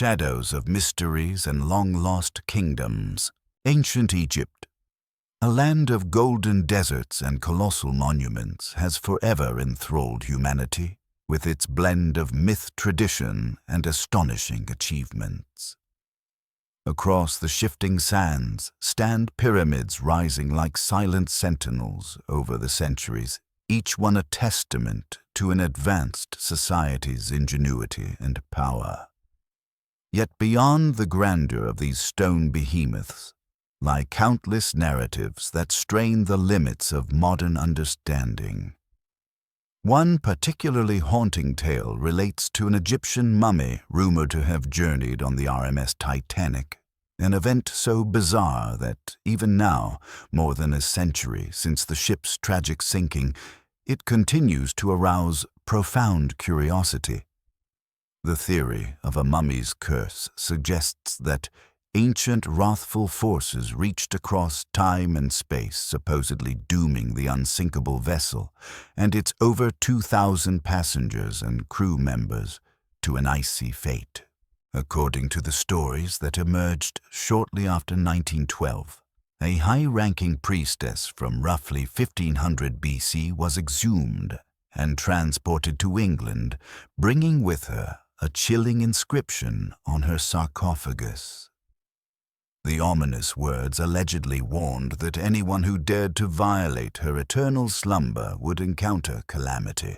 shadows of mysteries and long-lost kingdoms. Ancient Egypt, a land of golden deserts and colossal monuments, has forever enthralled humanity with its blend of myth, tradition, and astonishing achievements. Across the shifting sands stand pyramids rising like silent sentinels over the centuries, each one a testament to an advanced society's ingenuity and power. Yet beyond the grandeur of these stone behemoths lie countless narratives that strain the limits of modern understanding. One particularly haunting tale relates to an Egyptian mummy rumored to have journeyed on the RMS Titanic, an event so bizarre that even now, more than a century since the ship's tragic sinking, it continues to arouse profound curiosity. The theory of a mummy's curse suggests that ancient wrathful forces reached across time and space, supposedly dooming the unsinkable vessel and its over 2,000 passengers and crew members to an icy fate. According to the stories that emerged shortly after 1912, a high-ranking priestess from roughly 1500 BC was exhumed and transported to England, bringing with her a chilling inscription on her sarcophagus. The ominous words allegedly warned that anyone who dared to violate her eternal slumber would encounter calamity.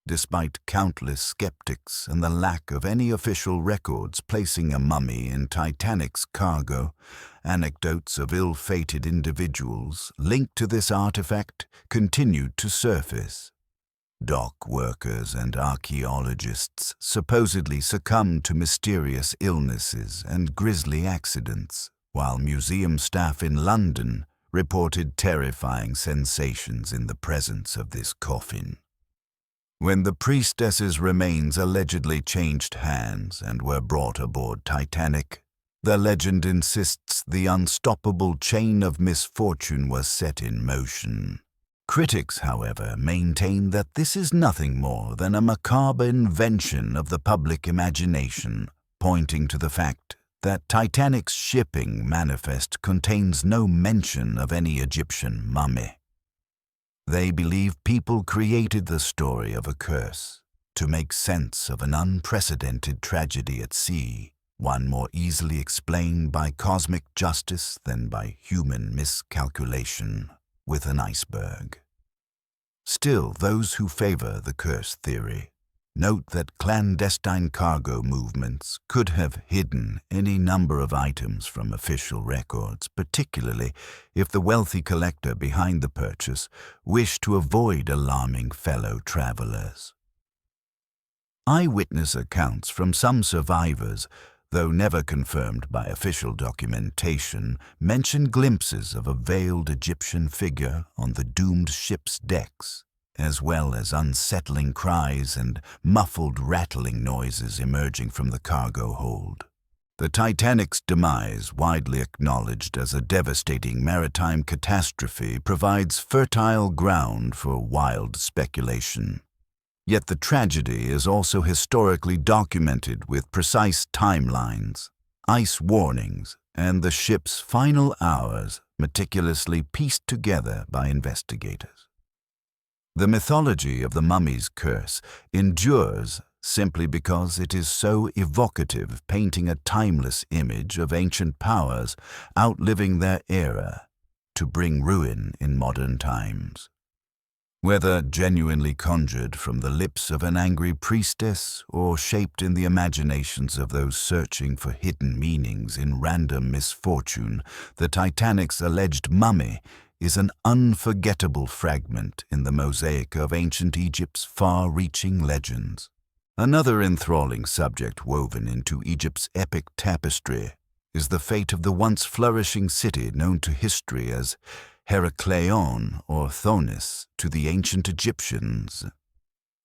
Despite countless skeptics and the lack of any official records placing a mummy in Titanic's cargo, anecdotes of ill-fated individuals linked to this artifact continued to surface. Dock workers and archaeologists supposedly succumbed to mysterious illnesses and grisly accidents, while museum staff in London reported terrifying sensations in the presence of this coffin. When the priestess's remains allegedly changed hands and were brought aboard Titanic, the legend insists the unstoppable chain of misfortune was set in motion. Critics, however, maintain that this is nothing more than a macabre invention of the public imagination, pointing to the fact that Titanic's shipping manifest contains no mention of any Egyptian mummy. They believe people created the story of a curse to make sense of an unprecedented tragedy at sea, one more easily explained by cosmic justice than by human miscalculation with an iceberg. Still, those who favor the curse theory note that clandestine cargo movements could have hidden any number of items from official records, particularly if the wealthy collector behind the purchase wished to avoid alarming fellow travelers. Eyewitness accounts from some survivors, though never confirmed by official documentation, mention glimpses of a veiled Egyptian figure on the doomed ship's decks, as well as unsettling cries and muffled rattling noises emerging from the cargo hold. The Titanic's demise, widely acknowledged as a devastating maritime catastrophe, provides fertile ground for wild speculation. Yet the tragedy is also historically documented with precise timelines, ice warnings, and the ship's final hours meticulously pieced together by investigators. The mythology of the mummy's curse endures simply because it is so evocative, painting a timeless image of ancient powers outliving their era to bring ruin in modern times. Whether genuinely conjured from the lips of an angry priestess or shaped in the imaginations of those searching for hidden meanings in random misfortune, the Titanic's alleged mummy is an unforgettable fragment in the mosaic of ancient Egypt's far-reaching legends. Another enthralling subject woven into Egypt's epic tapestry is the fate of the once flourishing city known to history as Herakleion or Thonis to the ancient Egyptians.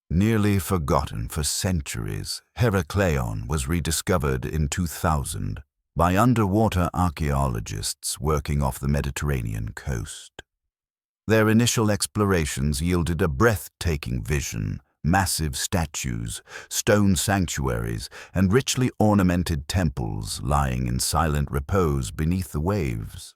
Nearly forgotten for centuries, Herakleion was rediscovered in 2000 by underwater archaeologists working off the Mediterranean coast. Their initial explorations yielded a breathtaking vision, massive statues, stone sanctuaries, and richly ornamented temples lying in silent repose beneath the waves.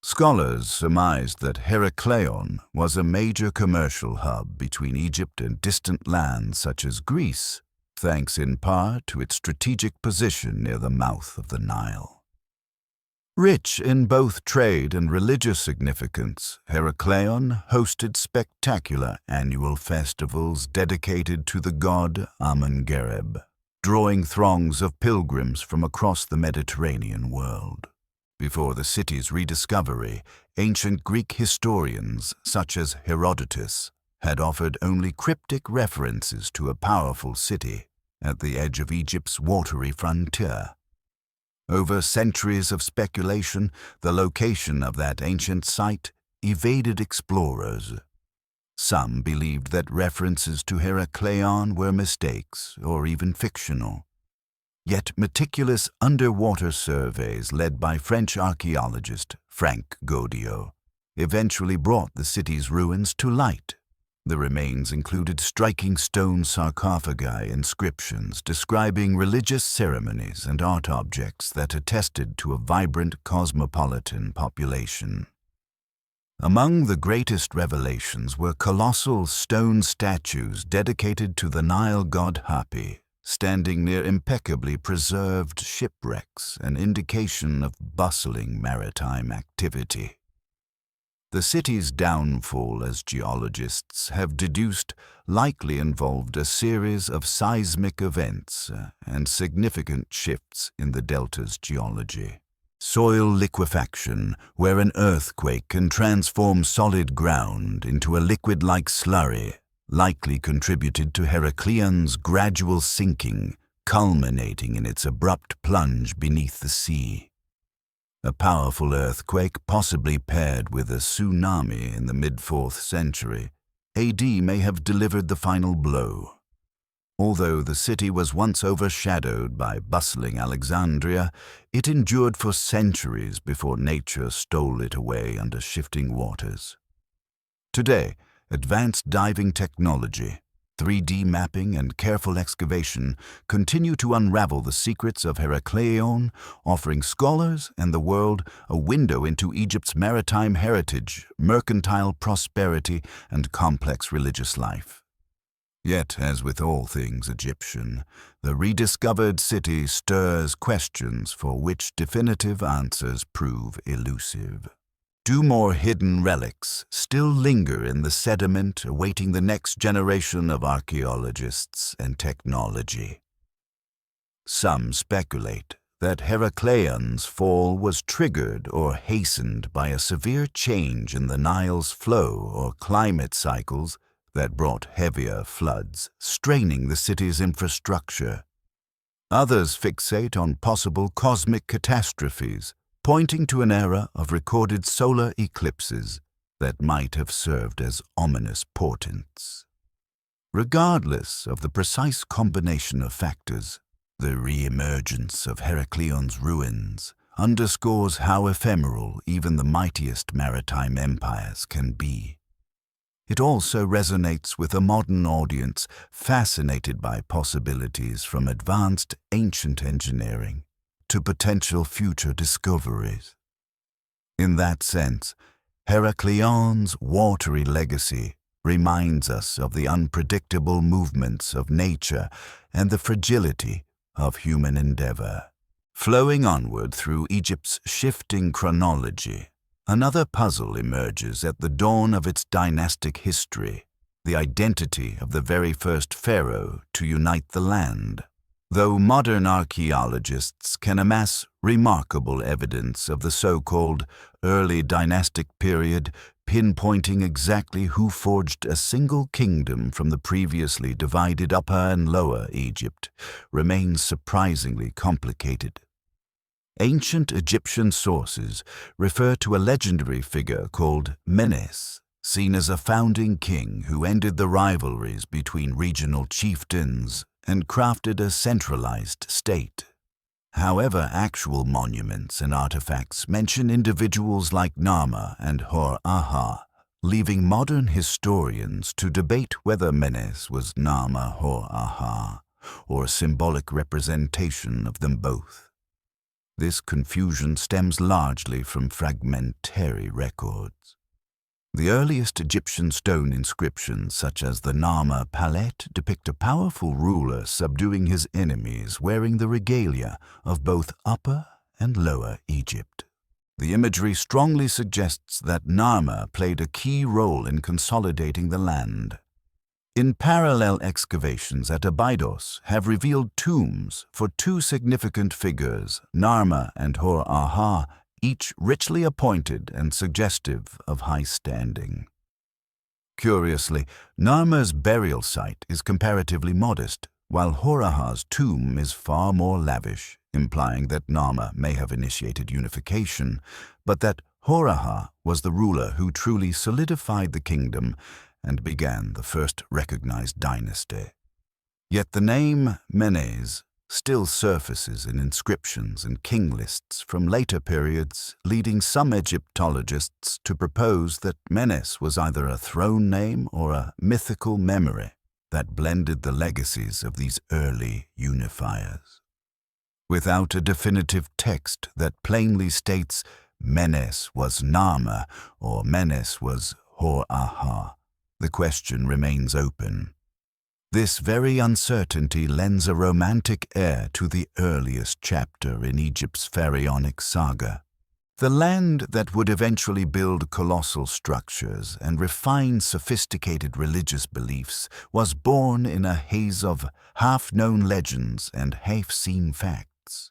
Scholars surmised that Herakleion was a major commercial hub between Egypt and distant lands such as Greece, thanks in part to its strategic position near the mouth of the Nile. Rich in both trade and religious significance, Herakleion hosted spectacular annual festivals dedicated to the god Amun-Gereb, drawing throngs of pilgrims from across the Mediterranean world. Before the city's rediscovery, ancient Greek historians such as Herodotus had offered only cryptic references to a powerful city at the edge of Egypt's watery frontier. Over centuries of speculation, the location of that ancient site evaded explorers. Some believed that references to Herakleion were mistakes or even fictional. Yet meticulous underwater surveys led by French archaeologist Frank Godiot eventually brought the city's ruins to light. The remains included striking stone sarcophagi inscriptions describing religious ceremonies and art objects that attested to a vibrant cosmopolitan population. Among the greatest revelations were colossal stone statues dedicated to the Nile god Hapi, standing near impeccably preserved shipwrecks, an indication of bustling maritime activity. The city's downfall, as geologists have deduced, likely involved a series of seismic events and significant shifts in the delta's geology. Soil liquefaction, where an earthquake can transform solid ground into a liquid-like slurry, likely contributed to Herakleion's gradual sinking, culminating in its abrupt plunge beneath the sea. A powerful earthquake, possibly paired with a tsunami in the mid-4th century, AD may have delivered the final blow. Although the city was once overshadowed by bustling Alexandria, it endured for centuries before nature stole it away under shifting waters. Today, advanced diving technology, 3D mapping, and careful excavation continue to unravel the secrets of Herakleion, offering scholars and the world a window into Egypt's maritime heritage, mercantile prosperity, and complex religious life. Yet, as with all things Egyptian, the rediscovered city stirs questions for which definitive answers prove elusive. Do more hidden relics still linger in the sediment awaiting the next generation of archaeologists and technology? Some speculate that Herakleion's fall was triggered or hastened by a severe change in the Nile's flow or climate cycles that brought heavier floods, straining the city's infrastructure. Others fixate on possible cosmic catastrophes, pointing to an era of recorded solar eclipses that might have served as ominous portents. Regardless of the precise combination of factors, the re-emergence of Herakleion's ruins underscores how ephemeral even the mightiest maritime empires can be. It also resonates with a modern audience fascinated by possibilities from advanced ancient engineering to potential future discoveries. In that sense, Herakleion's watery legacy reminds us of the unpredictable movements of nature and the fragility of human endeavor. Flowing onward through Egypt's shifting chronology, another puzzle emerges at the dawn of its dynastic history, the identity of the very first pharaoh to unite the land. Though modern archaeologists can amass remarkable evidence of the so-called early dynastic period, pinpointing exactly who forged a single kingdom from the previously divided Upper and Lower Egypt remains surprisingly complicated. Ancient Egyptian sources refer to a legendary figure called Menes, seen as a founding king who ended the rivalries between regional chieftains and crafted a centralized state. However, actual monuments and artifacts mention individuals like Narmer and Hor-Aha, leaving modern historians to debate whether Menes was Narmer or Aha, or a symbolic representation of them both. This confusion stems largely from fragmentary records. The earliest Egyptian stone inscriptions, such as the Narmer palette, depict a powerful ruler subduing his enemies wearing the regalia of both Upper and Lower Egypt. The imagery strongly suggests that Narmer played a key role in consolidating the land. In parallel excavations at Abydos have revealed tombs for two significant figures, Narmer and Hor-Aha, each richly appointed and suggestive of high standing. Curiously, Narmer's burial site is comparatively modest, while Hor-Aha's tomb is far more lavish, implying that Narmer may have initiated unification, but that Hor-Aha was the ruler who truly solidified the kingdom and began the first recognized dynasty. Yet the name Menes still surfaces in inscriptions and king lists from later periods, leading some Egyptologists to propose that Menes was either a throne name or a mythical memory that blended the legacies of these early unifiers. Without a definitive text that plainly states Menes was Narmer or Menes was Hor-Aha, the question remains open. This very uncertainty lends a romantic air to the earliest chapter in Egypt's pharaonic saga. The land that would eventually build colossal structures and refine sophisticated religious beliefs was born in a haze of half-known legends and half-seen facts.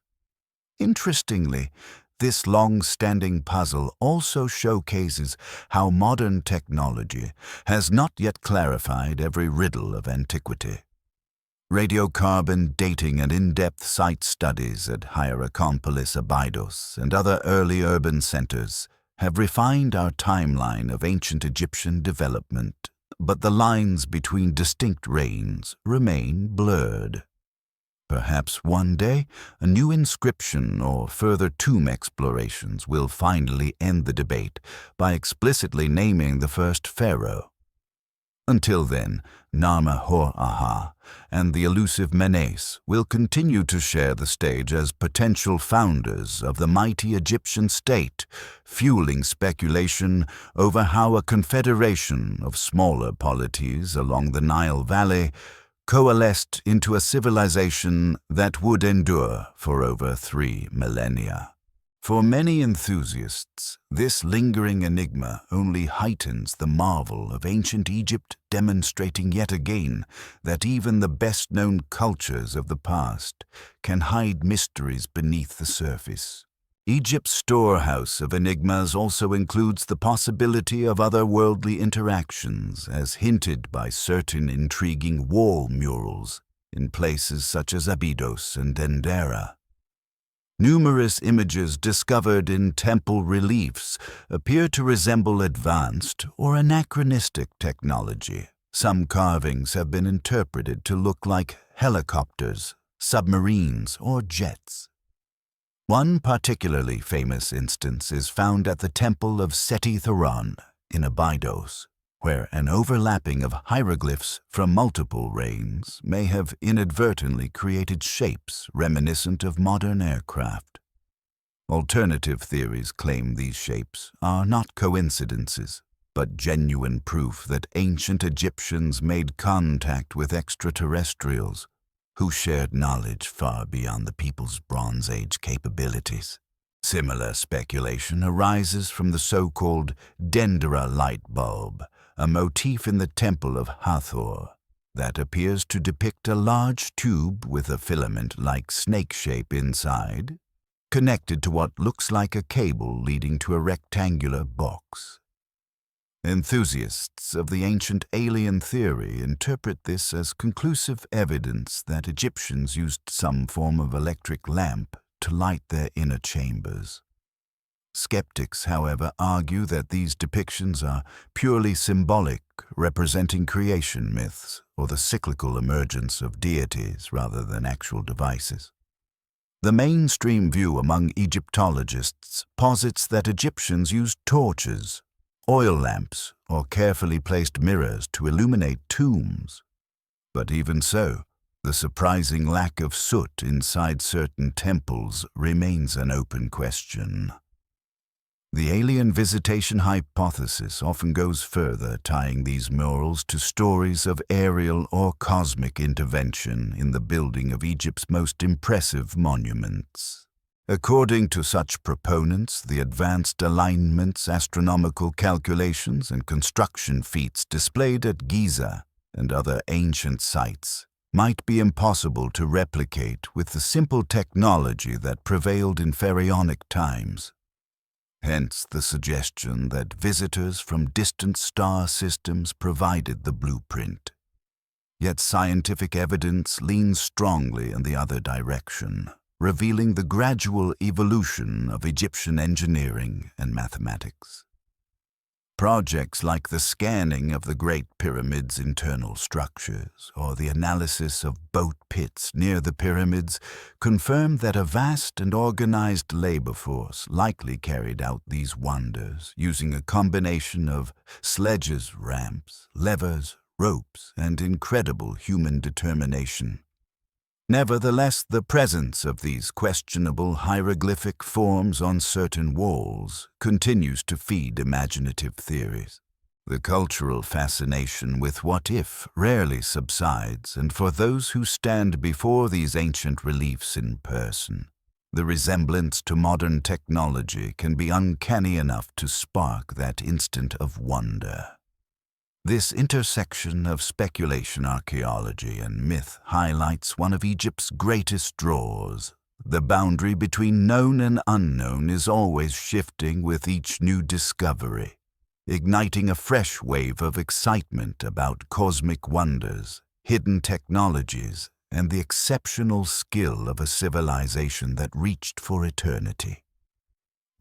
Interestingly, this long-standing puzzle also showcases how modern technology has not yet clarified every riddle of antiquity. Radiocarbon dating and in-depth site studies at Hierakonpolis, Abydos, and other early urban centers have refined our timeline of ancient Egyptian development, but the lines between distinct reigns remain blurred. Perhaps one day, a new inscription or further tomb explorations will finally end the debate by explicitly naming the first pharaoh. Until then, Narmer Hor-Aha and the elusive Menes will continue to share the stage as potential founders of the mighty Egyptian state, fueling speculation over how a confederation of smaller polities along the Nile Valley coalesced into a civilization that would endure for over 3 millennia. For many enthusiasts, this lingering enigma only heightens the marvel of ancient Egypt, demonstrating yet again that even the best-known cultures of the past can hide mysteries beneath the surface. Egypt's storehouse of enigmas also includes the possibility of otherworldly interactions, as hinted by certain intriguing wall murals in places such as Abydos and Dendera. Numerous images discovered in temple reliefs appear to resemble advanced or anachronistic technology. Some carvings have been interpreted to look like helicopters, submarines, or jets. One particularly famous instance is found at the Temple of Seti Theron in Abydos, where an overlapping of hieroglyphs from multiple reigns may have inadvertently created shapes reminiscent of modern aircraft. Alternative theories claim these shapes are not coincidences, but genuine proof that ancient Egyptians made contact with extraterrestrials who shared knowledge far beyond the people's Bronze Age capabilities. Similar speculation arises from the so-called Dendera light bulb, a motif in the Temple of Hathor that appears to depict a large tube with a filament-like snake shape inside, connected to what looks like a cable leading to a rectangular box. Enthusiasts of the ancient alien theory interpret this as conclusive evidence that Egyptians used some form of electric lamp to light their inner chambers. Skeptics, however, argue that these depictions are purely symbolic, representing creation myths or the cyclical emergence of deities rather than actual devices. The mainstream view among Egyptologists posits that Egyptians used torches, oil lamps, or carefully placed mirrors to illuminate tombs. But even so, the surprising lack of soot inside certain temples remains an open question. The alien visitation hypothesis often goes further, tying these murals to stories of aerial or cosmic intervention in the building of Egypt's most impressive monuments. According to such proponents, the advanced alignments, astronomical calculations, and construction feats displayed at Giza and other ancient sites might be impossible to replicate with the simple technology that prevailed in pharaonic times. Hence the suggestion that visitors from distant star systems provided the blueprint. Yet scientific evidence leans strongly in the other direction, revealing the gradual evolution of Egyptian engineering and mathematics. Projects like the scanning of the Great Pyramid's internal structures or the analysis of boat pits near the pyramids confirm that a vast and organized labor force likely carried out these wonders using a combination of sledges, ramps, levers, ropes, and incredible human determination. Nevertheless, the presence of these questionable hieroglyphic forms on certain walls continues to feed imaginative theories. The cultural fascination with what if rarely subsides, and for those who stand before these ancient reliefs in person, the resemblance to modern technology can be uncanny enough to spark that instant of wonder. This intersection of speculation archaeology and myth highlights one of Egypt's greatest draws. The boundary between known and unknown is always shifting with each new discovery, igniting a fresh wave of excitement about cosmic wonders, hidden technologies, and the exceptional skill of a civilization that reached for eternity.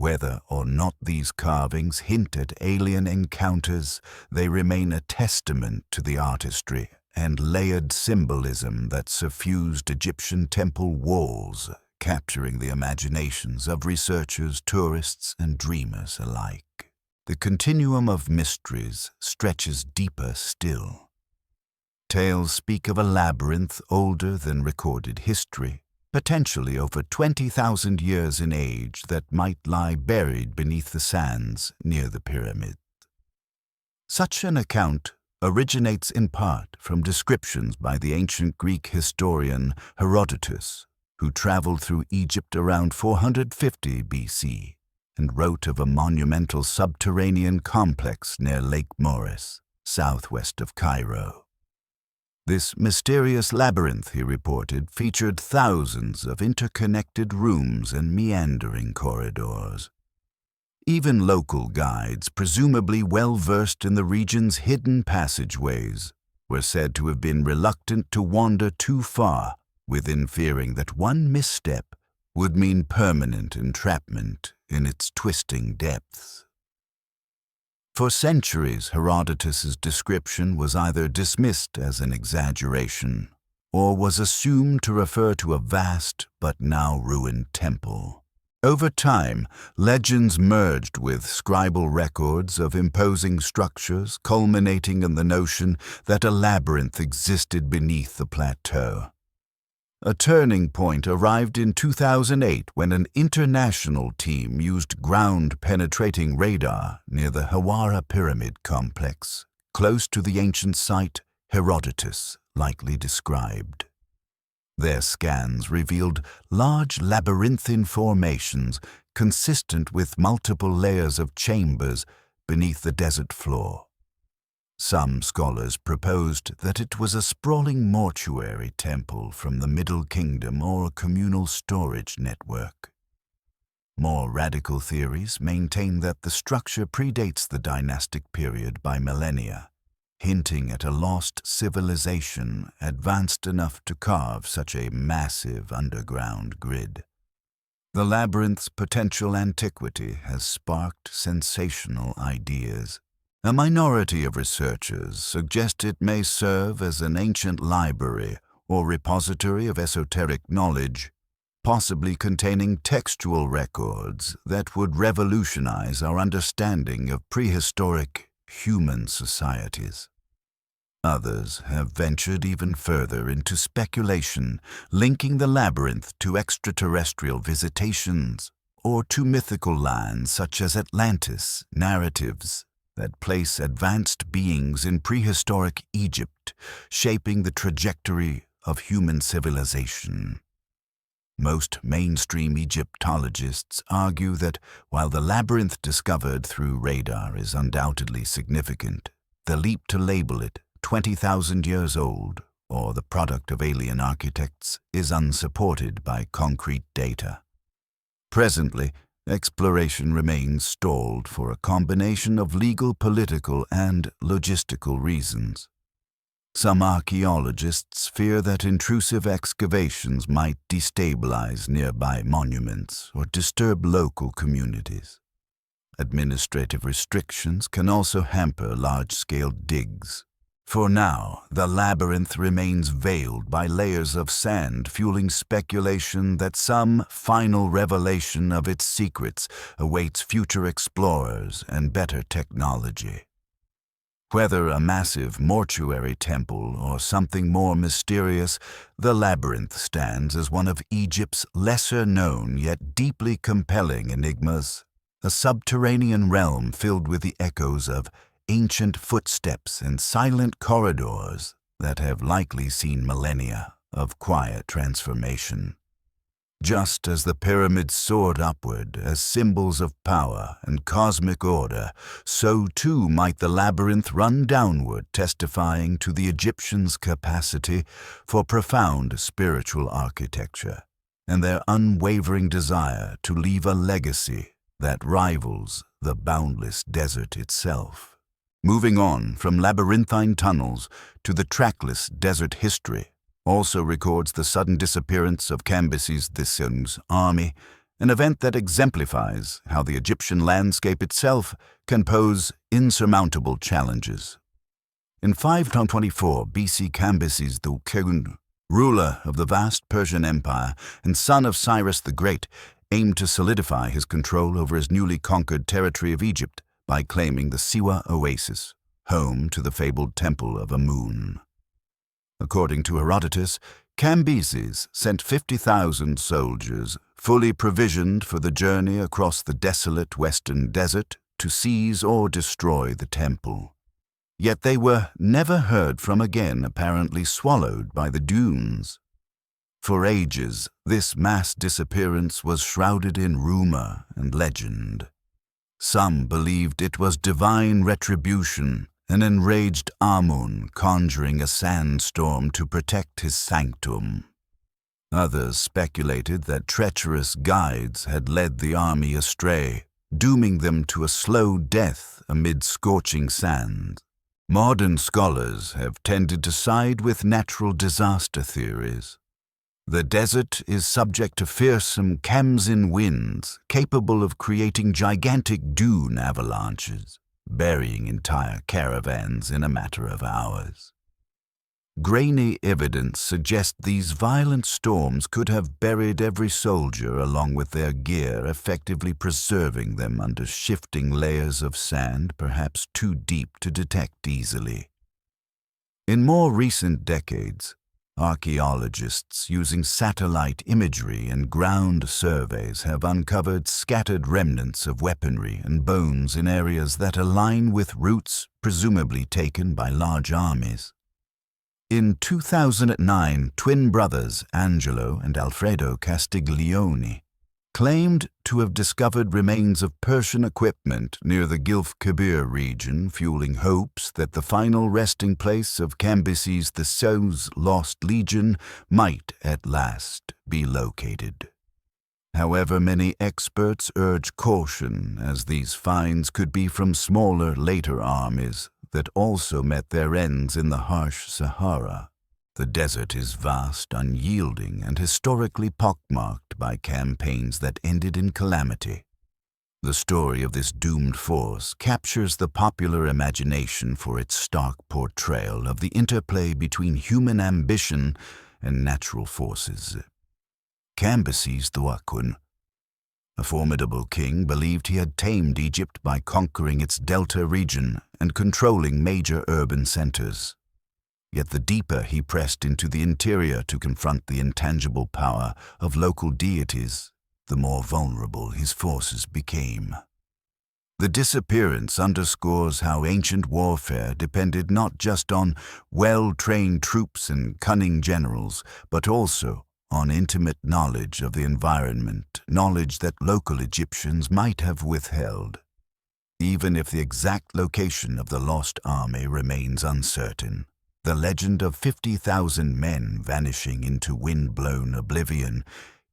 Whether or not these carvings hint at alien encounters, they remain a testament to the artistry and layered symbolism that suffused Egyptian temple walls, capturing the imaginations of researchers, tourists, and dreamers alike. The continuum of mysteries stretches deeper still. Tales speak of a labyrinth older than recorded history, potentially over 20,000 years in age, that might lie buried beneath the sands near the pyramids. Such an account originates in part from descriptions by the ancient Greek historian Herodotus, who traveled through Egypt around 450 BC and wrote of a monumental subterranean complex near Lake Moeris, southwest of Cairo. This mysterious labyrinth, he reported, featured thousands of interconnected rooms and meandering corridors. Even local guides, presumably well-versed in the region's hidden passageways, were said to have been reluctant to wander too far, within fearing that one misstep would mean permanent entrapment in its twisting depths. For centuries, Herodotus's description was either dismissed as an exaggeration or was assumed to refer to a vast but now ruined temple. Over time, legends merged with scribal records of imposing structures, culminating in the notion that a labyrinth existed beneath the plateau. A turning point arrived in 2008 when an international team used ground-penetrating radar near the Hawara Pyramid complex, close to the ancient site Herodotus likely described. Their scans revealed large labyrinthine formations consistent with multiple layers of chambers beneath the desert floor. Some scholars proposed that it was a sprawling mortuary temple from the Middle Kingdom or a communal storage network. More radical theories maintain that the structure predates the dynastic period by millennia, hinting at a lost civilization advanced enough to carve such a massive underground grid. The labyrinth's potential antiquity has sparked sensational ideas. A minority of researchers suggest it may serve as an ancient library or repository of esoteric knowledge, possibly containing textual records that would revolutionize our understanding of prehistoric human societies. Others have ventured even further into speculation, linking the labyrinth to extraterrestrial visitations or to mythical lands such as Atlantis, narratives that place advanced beings in prehistoric Egypt, shaping the trajectory of human civilization. Most mainstream Egyptologists argue that while the labyrinth discovered through radar is undoubtedly significant, the leap to label it 20,000 years old or the product of alien architects is unsupported by concrete data. Presently, exploration remains stalled for a combination of legal, political, and logistical reasons. Some archaeologists fear that intrusive excavations might destabilize nearby monuments or disturb local communities. Administrative restrictions can also hamper large-scale digs. For now, the labyrinth remains veiled by layers of sand, fueling speculation that some final revelation of its secrets awaits future explorers and better technology. Whether a massive mortuary temple or something more mysterious, the labyrinth stands as one of Egypt's lesser-known yet deeply compelling enigmas, a subterranean realm filled with the echoes of ancient footsteps and silent corridors that have likely seen millennia of quiet transformation. Just as the pyramids soared upward as symbols of power and cosmic order, so too might the labyrinth run downward, testifying to the Egyptians' capacity for profound spiritual architecture and their unwavering desire to leave a legacy that rivals the boundless desert itself. Moving on from labyrinthine tunnels to the trackless desert history also records the sudden disappearance of Cambyses II's army, an event that exemplifies how the Egyptian landscape itself can pose insurmountable challenges. In 524 BC, Cambyses II, ruler of the vast Persian Empire and son of Cyrus the Great, aimed to solidify his control over his newly conquered territory of Egypt by claiming the Siwa oasis, home to the fabled Temple of Amun. According to Herodotus, Cambyses sent 50,000 soldiers, fully provisioned for the journey across the desolate western desert to seize or destroy the temple. Yet they were never heard from again, apparently swallowed by the dunes. For ages, this mass disappearance was shrouded in rumor and legend. Some believed it was divine retribution, an enraged Amun conjuring a sandstorm to protect his sanctum. Others speculated that treacherous guides had led the army astray, dooming them to a slow death amid scorching sands. Modern scholars have tended to side with natural disaster theories. The desert is subject to fearsome Khamsin winds, capable of creating gigantic dune avalanches, burying entire caravans in a matter of hours. Grainy evidence suggests these violent storms could have buried every soldier along with their gear, effectively preserving them under shifting layers of sand, perhaps too deep to detect easily. In more recent decades, archaeologists using satellite imagery and ground surveys have uncovered scattered remnants of weaponry and bones in areas that align with routes presumably taken by large armies. In 2009, twin brothers Angelo and Alfredo Castiglione claimed to have discovered remains of Persian equipment near the Gilf Kebir region, fueling hopes that the final resting place of Cambyses II's lost legion might at last be located. However, many experts urge caution, as these finds could be from smaller, later armies that also met their ends in the harsh Sahara. The desert is vast, unyielding, and historically pockmarked by campaigns that ended in calamity. The story of this doomed force captures the popular imagination for its stark portrayal of the interplay between human ambition and natural forces. Cambyses Thuakun, a formidable king, believed he had tamed Egypt by conquering its delta region and controlling major urban centers. Yet the deeper he pressed into the interior to confront the intangible power of local deities, the more vulnerable his forces became. The disappearance underscores how ancient warfare depended not just on well-trained troops and cunning generals, but also on intimate knowledge of the environment, knowledge that local Egyptians might have withheld. Even if the exact location of the lost army remains uncertain, the legend of 50,000 men vanishing into wind-blown oblivion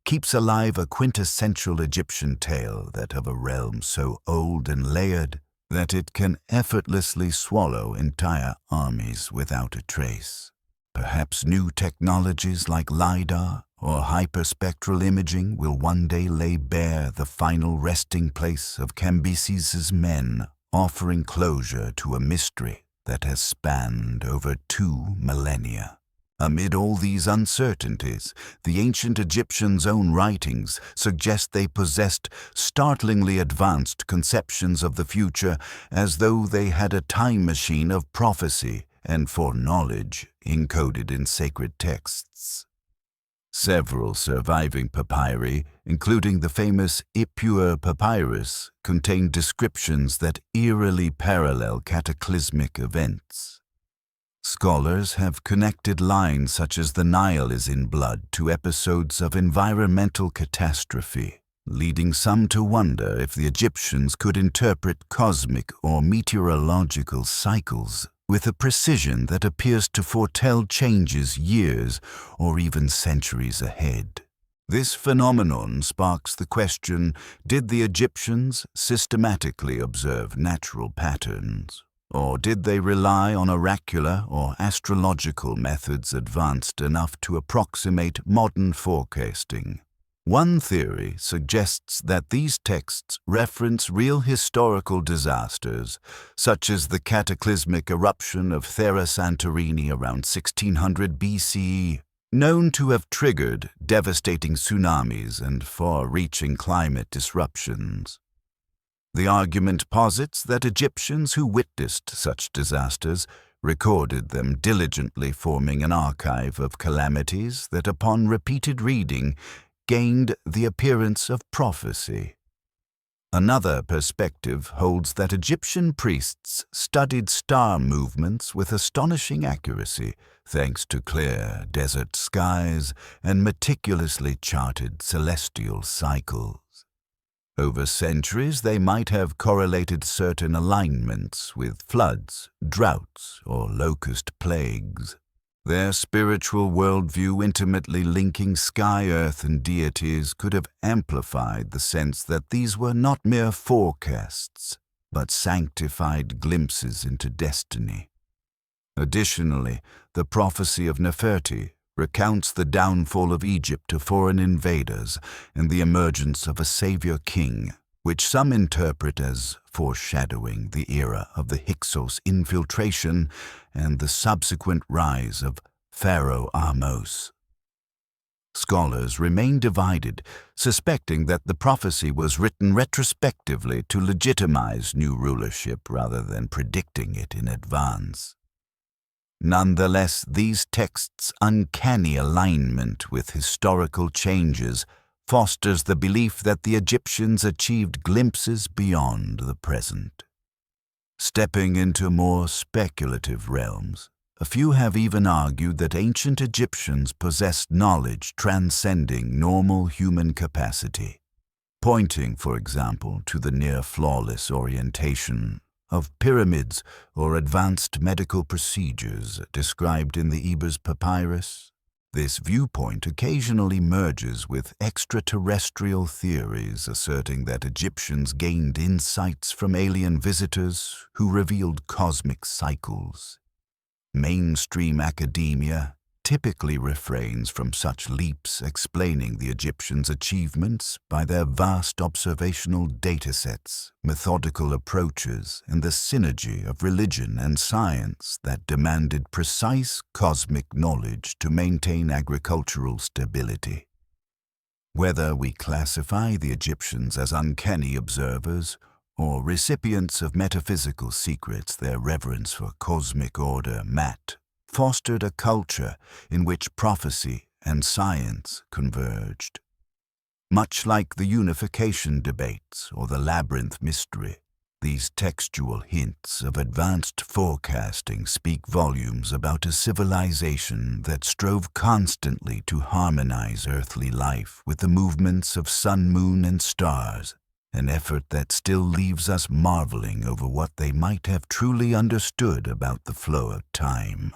keeps alive a quintessential Egyptian tale, that of a realm so old and layered that it can effortlessly swallow entire armies without a trace. Perhaps new technologies like LiDAR or hyperspectral imaging will one day lay bare the final resting place of Cambyses's men, offering closure to a mystery that has spanned over 2 millennia. Amid all these uncertainties, the ancient Egyptians' own writings suggest they possessed startlingly advanced conceptions of the future, as though they had a time machine of prophecy and foreknowledge encoded in sacred texts. Several surviving papyri, including the famous Ipuwer papyrus, contain descriptions that eerily parallel cataclysmic events. Scholars have connected lines such as "the Nile is in blood" to episodes of environmental catastrophe, leading some to wonder if the Egyptians could interpret cosmic or meteorological cycles with a precision that appears to foretell changes years or even centuries ahead. This phenomenon sparks the question, did the Egyptians systematically observe natural patterns? Or did they rely on oracular or astrological methods advanced enough to approximate modern forecasting? One theory suggests that these texts reference real historical disasters, such as the cataclysmic eruption of Thera Santorini around 1600 BCE, known to have triggered devastating tsunamis and far-reaching climate disruptions. The argument posits that Egyptians who witnessed such disasters recorded them diligently, forming an archive of calamities that, upon repeated reading, gained the appearance of prophecy. Another perspective holds that Egyptian priests studied star movements with astonishing accuracy, thanks to clear desert skies and meticulously charted celestial cycles. Over centuries, they might have correlated certain alignments with floods, droughts, or locust plagues. Their spiritual worldview, intimately linking sky, earth, and deities, could have amplified the sense that these were not mere forecasts, but sanctified glimpses into destiny. Additionally, the prophecy of Nefertiti recounts the downfall of Egypt to foreign invaders and the emergence of a savior king, which some interpret as foreshadowing the era of the Hyksos infiltration and the subsequent rise of Pharaoh Ahmose. Scholars remain divided, suspecting that the prophecy was written retrospectively to legitimize new rulership rather than predicting it in advance. Nonetheless, these texts' uncanny alignment with historical changes fosters the belief that the Egyptians achieved glimpses beyond the present. Stepping into more speculative realms, a few have even argued that ancient Egyptians possessed knowledge transcending normal human capacity, pointing, for example, to the near-flawless orientation of pyramids or advanced medical procedures described in the Ebers Papyrus. This viewpoint occasionally merges with extraterrestrial theories asserting that Egyptians gained insights from alien visitors who revealed cosmic cycles. Mainstream academia typically refrains from such leaps, explaining the Egyptians' achievements by their vast observational datasets, methodical approaches, and the synergy of religion and science that demanded precise cosmic knowledge to maintain agricultural stability. Whether we classify the Egyptians as uncanny observers or recipients of metaphysical secrets, their reverence for cosmic order, fostered a culture in which prophecy and science converged. Much like the unification debates or the labyrinth mystery, these textual hints of advanced forecasting speak volumes about a civilization that strove constantly to harmonize earthly life with the movements of sun, moon, and stars, an effort that still leaves us marveling over what they might have truly understood about the flow of time.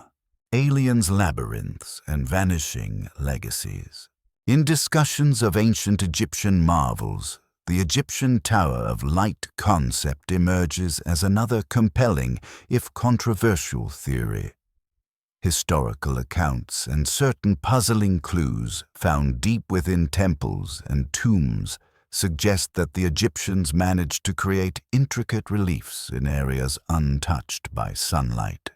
Aliens, labyrinths, and vanishing legacies. In discussions of ancient Egyptian marvels, the Egyptian Tower of Light concept emerges as another compelling, if controversial, theory. Historical accounts and certain puzzling clues found deep within temples and tombs suggest that the Egyptians managed to create intricate reliefs in areas untouched by sunlight.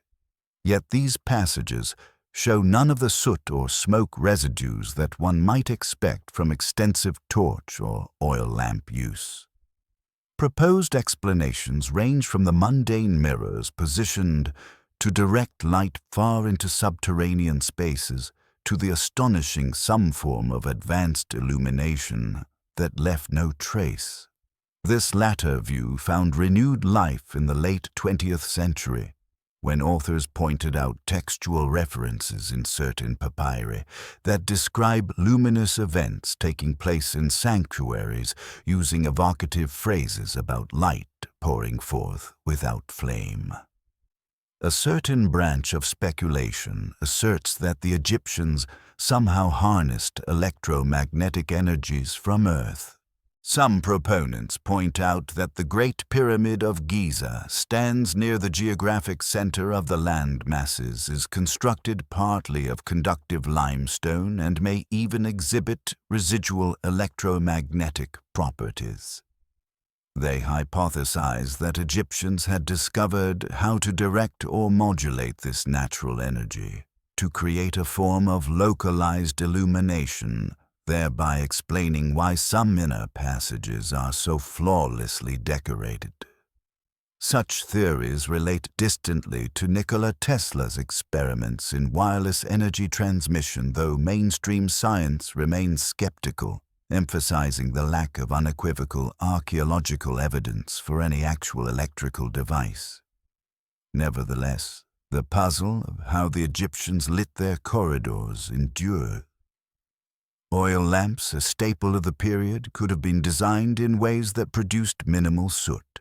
Yet these passages show none of the soot or smoke residues that one might expect from extensive torch or oil lamp use. Proposed explanations range from the mundane mirrors positioned to direct light far into subterranean spaces to the astonishing some form of advanced illumination that left no trace. This latter view found renewed life in the late 20th century, when authors pointed out textual references in certain papyri that describe luminous events taking place in sanctuaries using evocative phrases about light pouring forth without flame. A certain branch of speculation asserts that the Egyptians somehow harnessed electromagnetic energies from Earth. Some proponents point out that the Great Pyramid of Giza stands near the geographic center of the land masses, is constructed partly of conductive limestone, and may even exhibit residual electromagnetic properties. They hypothesize that Egyptians had discovered how to direct or modulate this natural energy to create a form of localized illumination, thereby explaining why some inner passages are so flawlessly decorated. Such theories relate distantly to Nikola Tesla's experiments in wireless energy transmission, though mainstream science remains skeptical, emphasizing the lack of unequivocal archaeological evidence for any actual electrical device. Nevertheless, the puzzle of how the Egyptians lit their corridors endures. Oil lamps, a staple of the period, could have been designed in ways that produced minimal soot.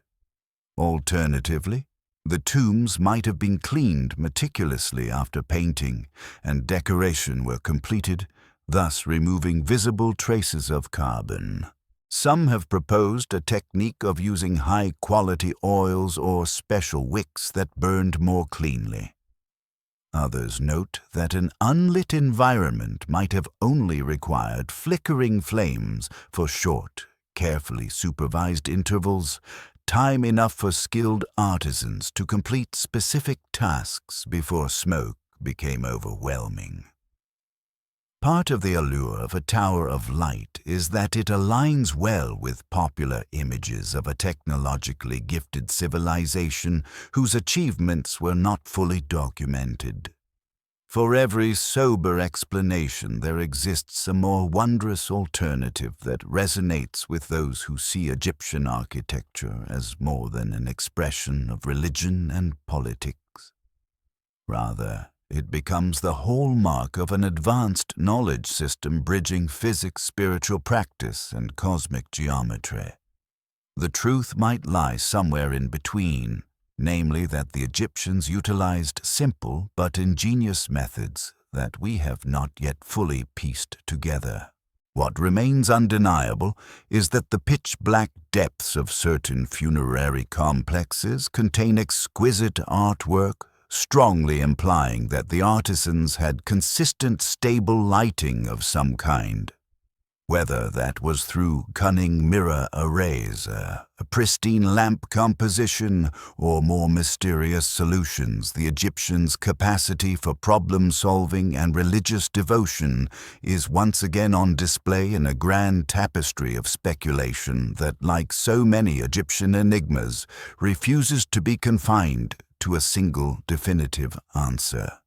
Alternatively, the tombs might have been cleaned meticulously after painting and decoration were completed, thus removing visible traces of carbon. Some have proposed a technique of using high-quality oils or special wicks that burned more cleanly. Others note that an unlit environment might have only required flickering flames for short, carefully supervised intervals, time enough for skilled artisans to complete specific tasks before smoke became overwhelming. Part of the allure of a Tower of Light is that it aligns well with popular images of a technologically gifted civilization whose achievements were not fully documented. For every sober explanation, there exists a more wondrous alternative that resonates with those who see Egyptian architecture as more than an expression of religion and politics. Rather, it becomes the hallmark of an advanced knowledge system bridging physics, spiritual practice, and cosmic geometry. The truth might lie somewhere in between, namely that the Egyptians utilized simple but ingenious methods that we have not yet fully pieced together. What remains undeniable is that the pitch-black depths of certain funerary complexes contain exquisite artwork, strongly implying that the artisans had consistent, stable lighting of some kind. Whether that was through cunning mirror arrays, a pristine lamp composition, or more mysterious solutions, the Egyptians' capacity for problem-solving and religious devotion is once again on display in a grand tapestry of speculation that, like so many Egyptian enigmas, refuses to be confined to a single definitive answer.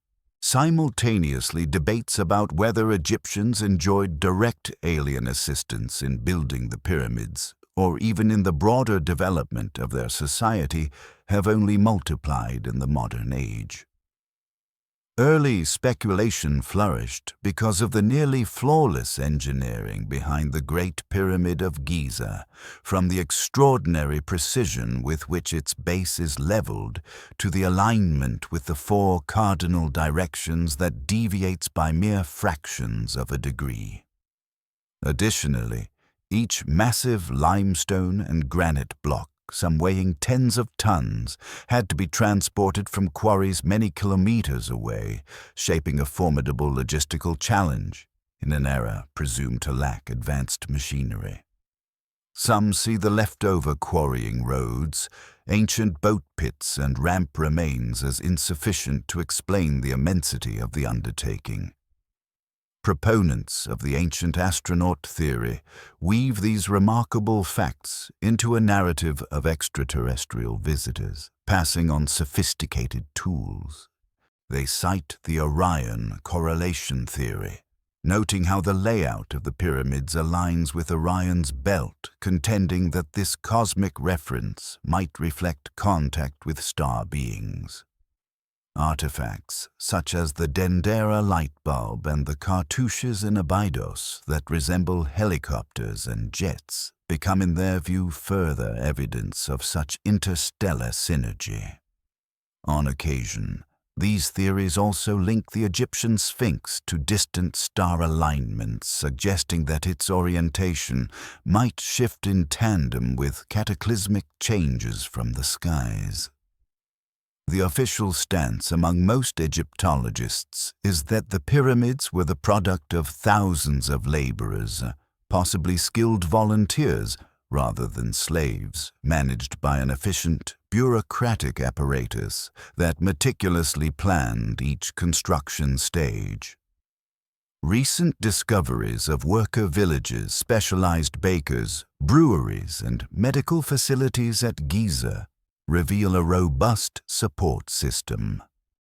Simultaneously, debates about whether Egyptians enjoyed direct alien assistance in building the pyramids, or even in the broader development of their society, have only multiplied in the modern age. Early speculation flourished because of the nearly flawless engineering behind the Great Pyramid of Giza, from the extraordinary precision with which its base is leveled to the alignment with the four cardinal directions that deviates by mere fractions of a degree. Additionally, each massive limestone and granite block, some weighing tens of tons, had to be transported from quarries many kilometers away, shaping a formidable logistical challenge in an era presumed to lack advanced machinery. Some see the leftover quarrying roads, ancient boat pits and ramp remains as insufficient to explain the immensity of the undertaking. Proponents of the ancient astronaut theory weave these remarkable facts into a narrative of extraterrestrial visitors, passing on sophisticated tools. They cite the Orion correlation theory, noting how the layout of the pyramids aligns with Orion's belt, contending that this cosmic reference might reflect contact with star beings. Artifacts such as the Dendera light bulb and the cartouches in Abydos that resemble helicopters and jets become in their view further evidence of such interstellar synergy. On occasion, these theories also link the Egyptian Sphinx to distant star alignments, suggesting that its orientation might shift in tandem with cataclysmic changes from the skies. The official stance among most Egyptologists is that the pyramids were the product of thousands of laborers, possibly skilled volunteers rather than slaves, managed by an efficient, bureaucratic apparatus that meticulously planned each construction stage. Recent discoveries of worker villages, specialized bakers, breweries, and medical facilities at Giza reveal a robust support system.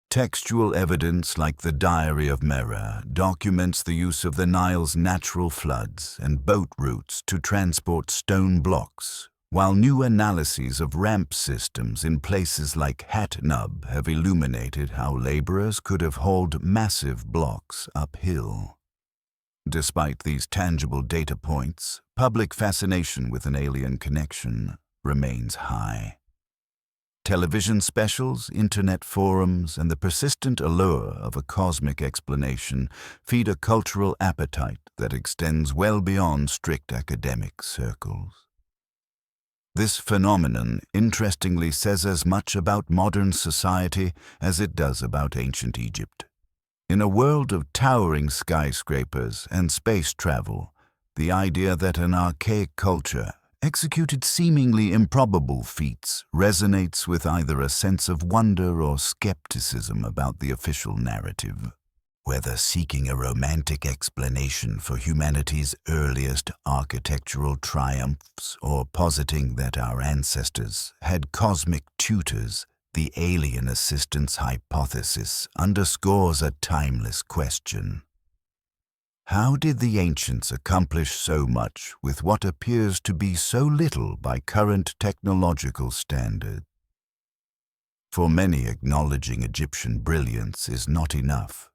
Textual evidence like the Diary of Mera documents the use of the Nile's natural floods and boat routes to transport stone blocks, while new analyses of ramp systems in places like Hatnub have illuminated how laborers could have hauled massive blocks uphill. Despite these tangible data points, public fascination with an alien connection remains high. Television specials, internet forums, and the persistent allure of a cosmic explanation feed a cultural appetite that extends well beyond strict academic circles. This phenomenon interestingly says as much about modern society as it does about ancient Egypt. In a world of towering skyscrapers and space travel, the idea that an archaic culture executed seemingly improbable feats resonates with either a sense of wonder or skepticism about the official narrative. Whether seeking a romantic explanation for humanity's earliest architectural triumphs or positing that our ancestors had cosmic tutors, the alien assistance hypothesis underscores a timeless question. How did the ancients accomplish so much with what appears to be so little by current technological standards? For many, acknowledging Egyptian brilliance is not enough.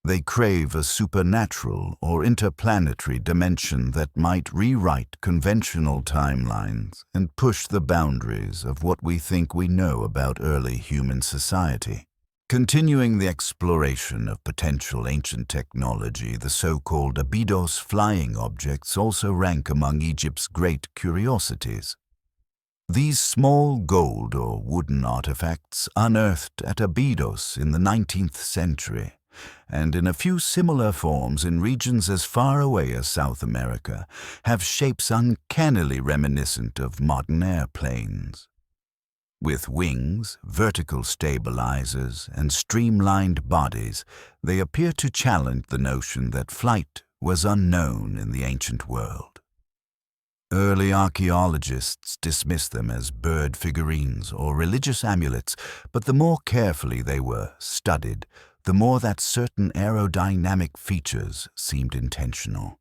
They crave a supernatural or interplanetary dimension that might rewrite conventional timelines and push the boundaries of what we think we know about early human society. Continuing the exploration of potential ancient technology, the so-called Abydos flying objects also rank among Egypt's great curiosities. These small gold or wooden artifacts, unearthed at Abydos in the 19th century, and in a few similar forms in regions as far away as South America, have shapes uncannily reminiscent of modern airplanes. With wings, vertical stabilizers, and streamlined bodies, they appear to challenge the notion that flight was unknown in the ancient world. Early archaeologists dismissed them as bird figurines or religious amulets, but the more carefully they were studied, the more that certain aerodynamic features seemed intentional.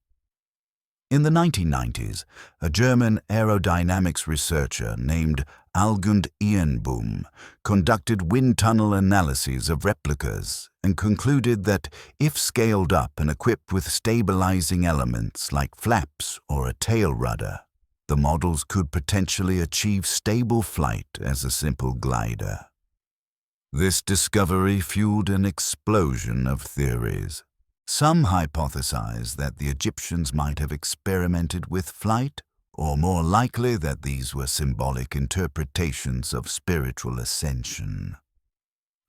In the 1990s, a German aerodynamics researcher named Algund Ehrenboom conducted wind tunnel analyses of replicas and concluded that if scaled up and equipped with stabilizing elements like flaps or a tail rudder, the models could potentially achieve stable flight as a simple glider. This discovery fueled an explosion of theories. Some hypothesized that the Egyptians might have experimented with flight, or more likely that these were symbolic interpretations of spiritual ascension.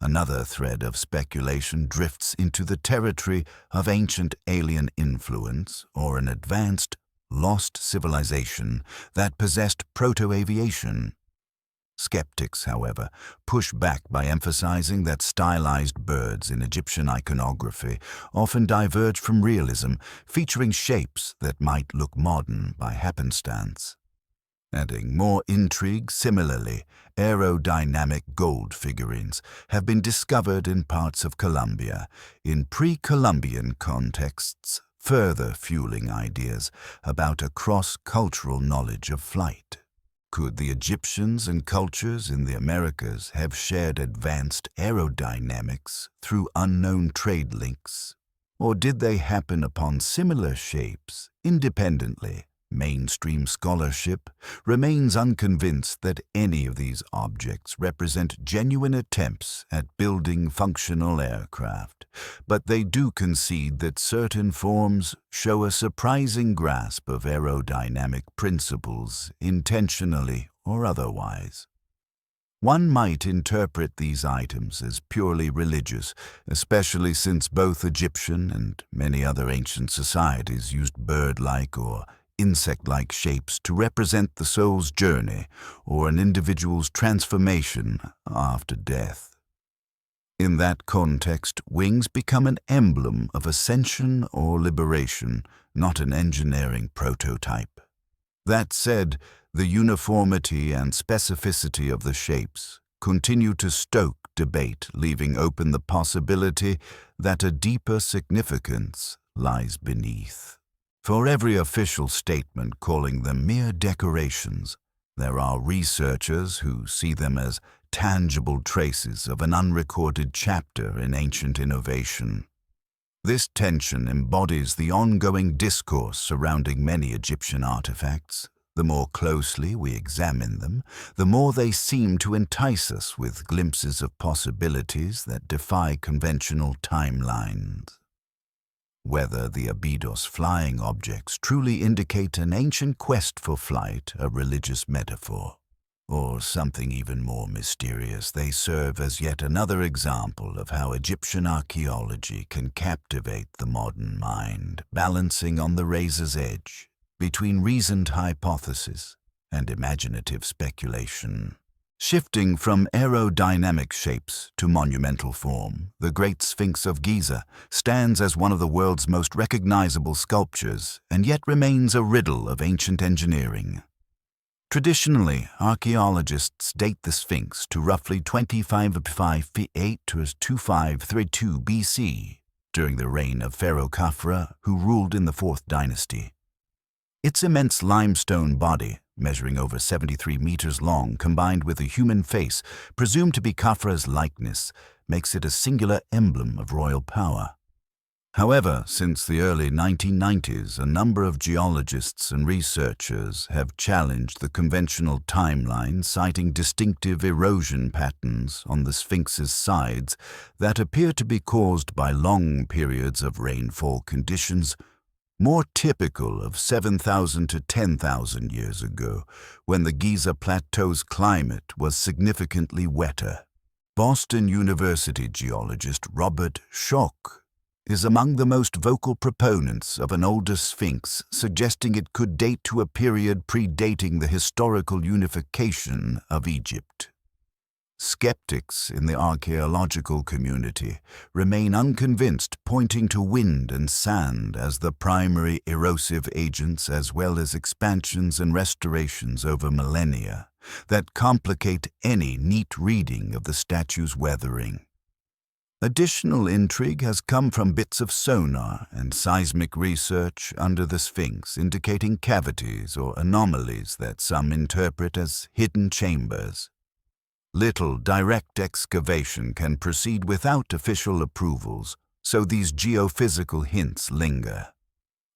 Another thread of speculation drifts into the territory of ancient alien influence or an advanced, lost civilization that possessed proto-aviation. Skeptics, however, push back by emphasizing that stylized birds in Egyptian iconography often diverge from realism, featuring shapes that might look modern by happenstance. Adding more intrigue, similarly, aerodynamic gold figurines have been discovered in parts of Colombia, in pre-Columbian contexts, further fueling ideas about a cross-cultural knowledge of flight. Could the Egyptians and cultures in the Americas have shared advanced aerodynamics through unknown trade links? Or did they happen upon similar shapes independently? Mainstream scholarship remains unconvinced that any of these objects represent genuine attempts at building functional aircraft, but they do concede that certain forms show a surprising grasp of aerodynamic principles, intentionally or otherwise. One might interpret these items as purely religious, especially since both Egyptian and many other ancient societies used bird-like or insect-like shapes to represent the soul's journey or an individual's transformation after death. In that context, wings become an emblem of ascension or liberation, not an engineering prototype. That said, the uniformity and specificity of the shapes continue to stoke debate, leaving open the possibility that a deeper significance lies beneath. For every official statement calling them mere decorations, there are researchers who see them as tangible traces of an unrecorded chapter in ancient innovation. This tension embodies the ongoing discourse surrounding many Egyptian artifacts. The more closely we examine them, the more they seem to entice us with glimpses of possibilities that defy conventional timelines. Whether the Abydos flying objects truly indicate an ancient quest for flight, a religious metaphor, or something even more mysterious, they serve as yet another example of how Egyptian archaeology can captivate the modern mind, balancing on the razor's edge between reasoned hypothesis and imaginative speculation. Shifting from aerodynamic shapes to monumental form, the Great Sphinx of Giza stands as one of the world's most recognizable sculptures and yet remains a riddle of ancient engineering. Traditionally, archaeologists date the Sphinx to roughly 2558 to 2532 BC, during the reign of Pharaoh Khafra, who ruled in the 4th dynasty. Its immense limestone body, measuring over 73 meters long, combined with a human face, presumed to be Khafra's likeness, makes it a singular emblem of royal power. However, since the early 1990s, a number of geologists and researchers have challenged the conventional timeline, citing distinctive erosion patterns on the Sphinx's sides that appear to be caused by long periods of rainfall conditions, more typical of 7,000 to 10,000 years ago, when the Giza Plateau's climate was significantly wetter. Boston University geologist Robert Schoch is among the most vocal proponents of an older Sphinx, suggesting it could date to a period predating the historical unification of Egypt. Skeptics in the archaeological community remain unconvinced, pointing to wind and sand as the primary erosive agents, as well as expansions and restorations over millennia that complicate any neat reading of the statue's weathering. Additional intrigue has come from bits of sonar and seismic research under the Sphinx, indicating cavities or anomalies that some interpret as hidden chambers. Little direct excavation can proceed without official approvals, so these geophysical hints linger.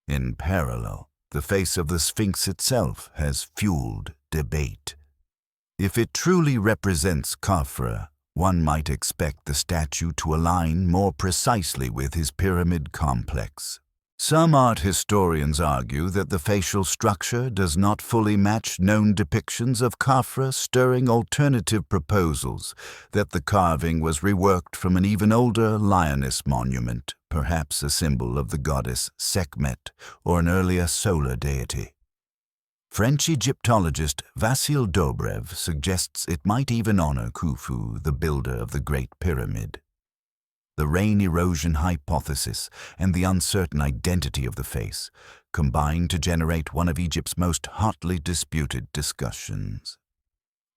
In parallel, the face of the Sphinx itself has fueled debate. If it truly represents Khafra, one might expect the statue to align more precisely with his pyramid complex. Some art historians argue that the facial structure does not fully match known depictions of Khafra, stirring alternative proposals that the carving was reworked from an even older lioness monument, perhaps a symbol of the goddess Sekhmet or an earlier solar deity. French Egyptologist Vasile Dobrev suggests it might even honor Khufu, the builder of the Great Pyramid. The rain erosion hypothesis and the uncertain identity of the face combine to generate one of Egypt's most hotly disputed discussions.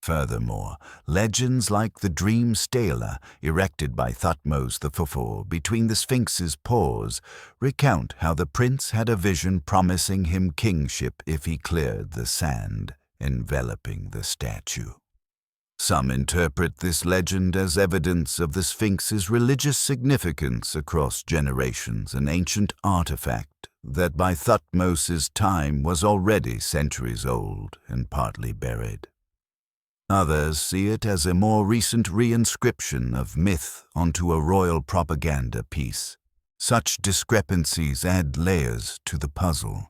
Furthermore, legends like the dream stela erected by Thutmose IV between the Sphinx's paws recount how the prince had a vision promising him kingship if he cleared the sand enveloping the statue. Some interpret this legend as evidence of the Sphinx's religious significance across generations, an ancient artifact that by Thutmose's time was already centuries old and partly buried. Others see it as a more recent reinscription of myth onto a royal propaganda piece. Such discrepancies add layers to the puzzle.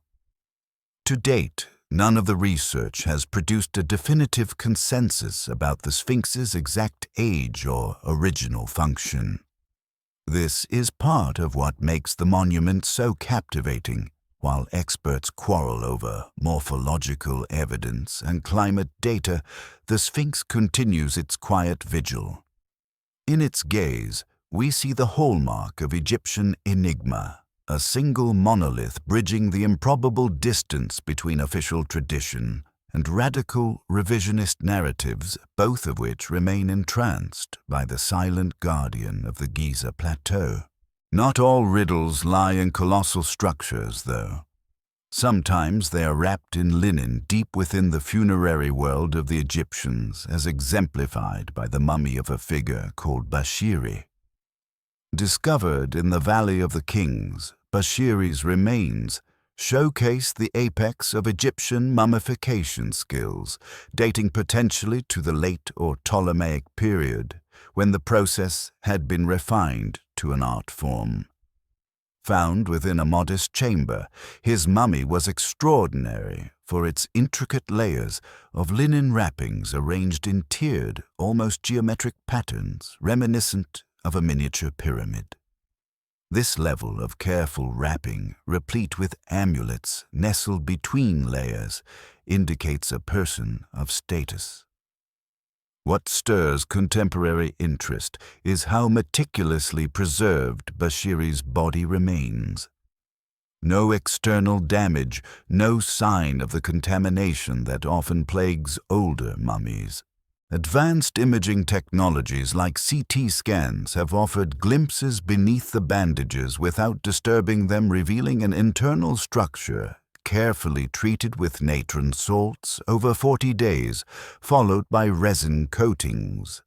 To date, none of the research has produced a definitive consensus about the Sphinx's exact age or original function. This is part of what makes the monument so captivating. While experts quarrel over morphological evidence and climate data, the Sphinx continues its quiet vigil. In its gaze, we see the hallmark of Egyptian enigma, a single monolith bridging the improbable distance between official tradition and radical revisionist narratives, both of which remain entranced by the silent guardian of the Giza Plateau. Not all riddles lie in colossal structures, though. Sometimes they are wrapped in linen deep within the funerary world of the Egyptians, as exemplified by the mummy of a figure called Bashiri. Discovered in the Valley of the Kings, Bashiri's remains showcase the apex of Egyptian mummification skills, dating potentially to the late or Ptolemaic period, when the process had been refined to an art form. Found within a modest chamber, his mummy was extraordinary for its intricate layers of linen wrappings arranged in tiered, almost geometric patterns reminiscent of a miniature pyramid. This level of careful wrapping, replete with amulets nestled between layers, indicates a person of status. What stirs contemporary interest is how meticulously preserved Bashiri's body remains. No external damage, no sign of the contamination that often plagues older mummies. Advanced imaging technologies like CT scans have offered glimpses beneath the bandages without disturbing them, revealing an internal structure carefully treated with natron salts over 40 days, followed by resin coatings.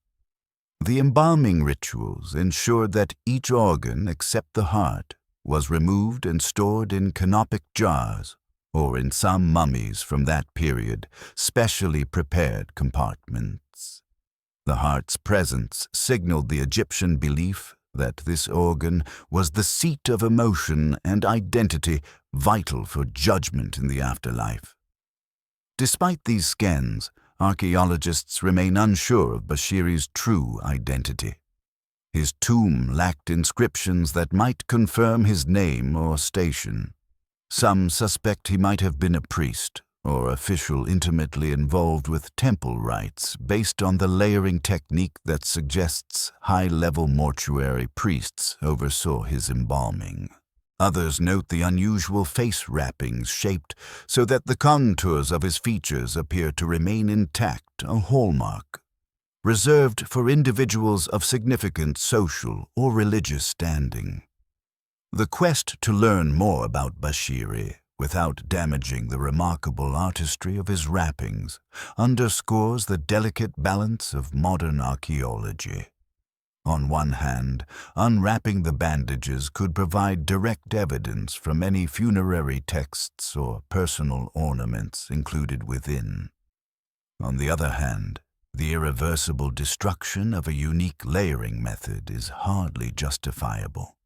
The embalming rituals ensured that each organ except the heart was removed and stored in canopic jars, or in some mummies from that period, specially prepared compartments. The heart's presence signaled the Egyptian belief that this organ was the seat of emotion and identity, vital for judgment in the afterlife. Despite these scans, archaeologists remain unsure of Bashiri's true identity. His tomb lacked inscriptions that might confirm his name or station. Some suspect he might have been a priest or official intimately involved with temple rites based on the layering technique that suggests high-level mortuary priests oversaw his embalming. Others note the unusual face wrappings shaped so that the contours of his features appear to remain intact, a hallmark, reserved for individuals of significant social or religious standing. The quest to learn more about Bashiri, without damaging the remarkable artistry of his wrappings, underscores the delicate balance of modern archaeology. On one hand, unwrapping the bandages could provide direct evidence from any funerary texts or personal ornaments included within. On the other hand, the irreversible destruction of a unique layering method is hardly justifiable.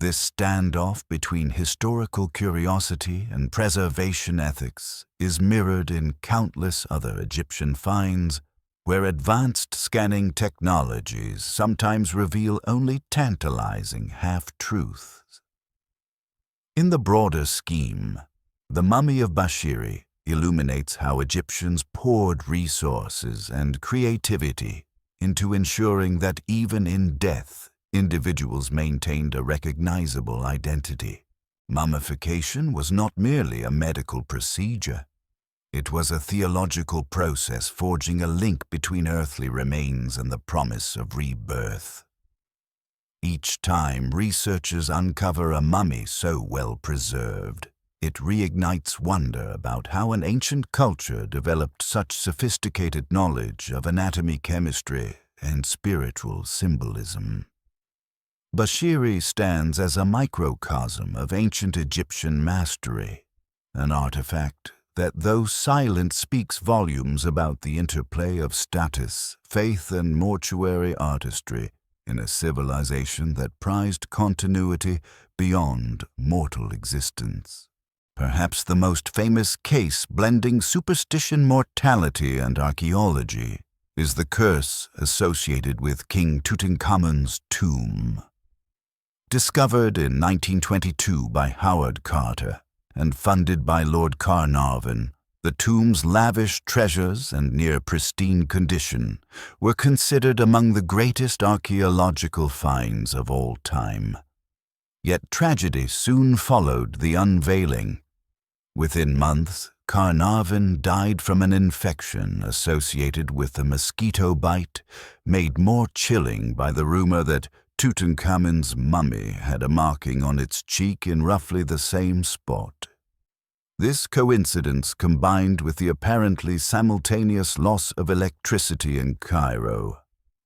This standoff between historical curiosity and preservation ethics is mirrored in countless other Egyptian finds, where advanced scanning technologies sometimes reveal only tantalizing half-truths. In the broader scheme, the mummy of Bashiri illuminates how Egyptians poured resources and creativity into ensuring that even in death, individuals maintained a recognizable identity. Mummification was not merely a medical procedure. It was a theological process forging a link between earthly remains and the promise of rebirth. Each time researchers uncover a mummy so well preserved, it reignites wonder about how an ancient culture developed such sophisticated knowledge of anatomy, chemistry, and spiritual symbolism. Bashiri stands as a microcosm of ancient Egyptian mastery, an artifact that, though silent, speaks volumes about the interplay of status, faith, and mortuary artistry in a civilization that prized continuity beyond mortal existence. Perhaps the most famous case blending superstition, mortality, and archaeology is the curse associated with King Tutankhamun's tomb. Discovered in 1922 by Howard Carter and funded by Lord Carnarvon, the tomb's lavish treasures and near-pristine condition were considered among the greatest archaeological finds of all time. Yet tragedy soon followed the unveiling. Within months, Carnarvon died from an infection associated with a mosquito bite, made more chilling by the rumor that Tutankhamun's mummy had a marking on its cheek in roughly the same spot. This coincidence, combined with the apparently simultaneous loss of electricity in Cairo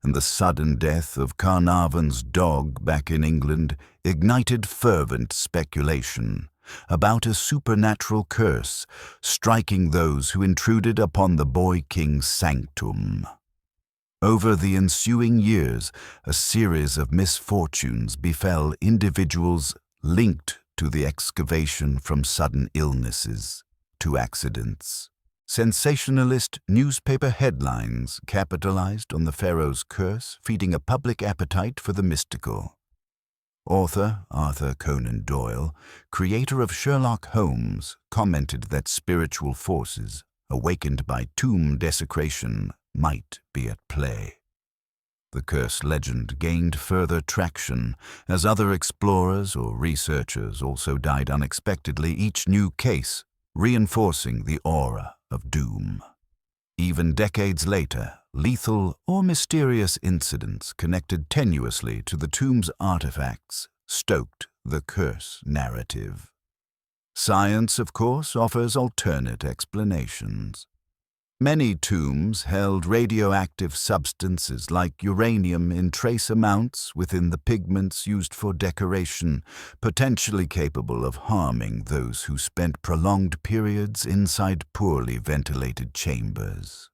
and the sudden death of Carnarvon's dog back in England, ignited fervent speculation about a supernatural curse striking those who intruded upon the boy king's sanctum. Over the ensuing years, a series of misfortunes befell individuals linked to the excavation, from sudden illnesses to accidents. Sensationalist newspaper headlines capitalized on the Pharaoh's curse, feeding a public appetite for the mystical. Author Arthur Conan Doyle, creator of Sherlock Holmes, commented that spiritual forces, awakened by tomb desecration, might be at play. The curse legend gained further traction as other explorers or researchers also died unexpectedly, each new case reinforcing the aura of doom. Even decades later, lethal or mysterious incidents connected tenuously to the tomb's artifacts stoked the curse narrative. Science, of course, offers alternate explanations. Many tombs held radioactive substances like uranium in trace amounts within the pigments used for decoration, potentially capable of harming those who spent prolonged periods inside poorly ventilated chambers.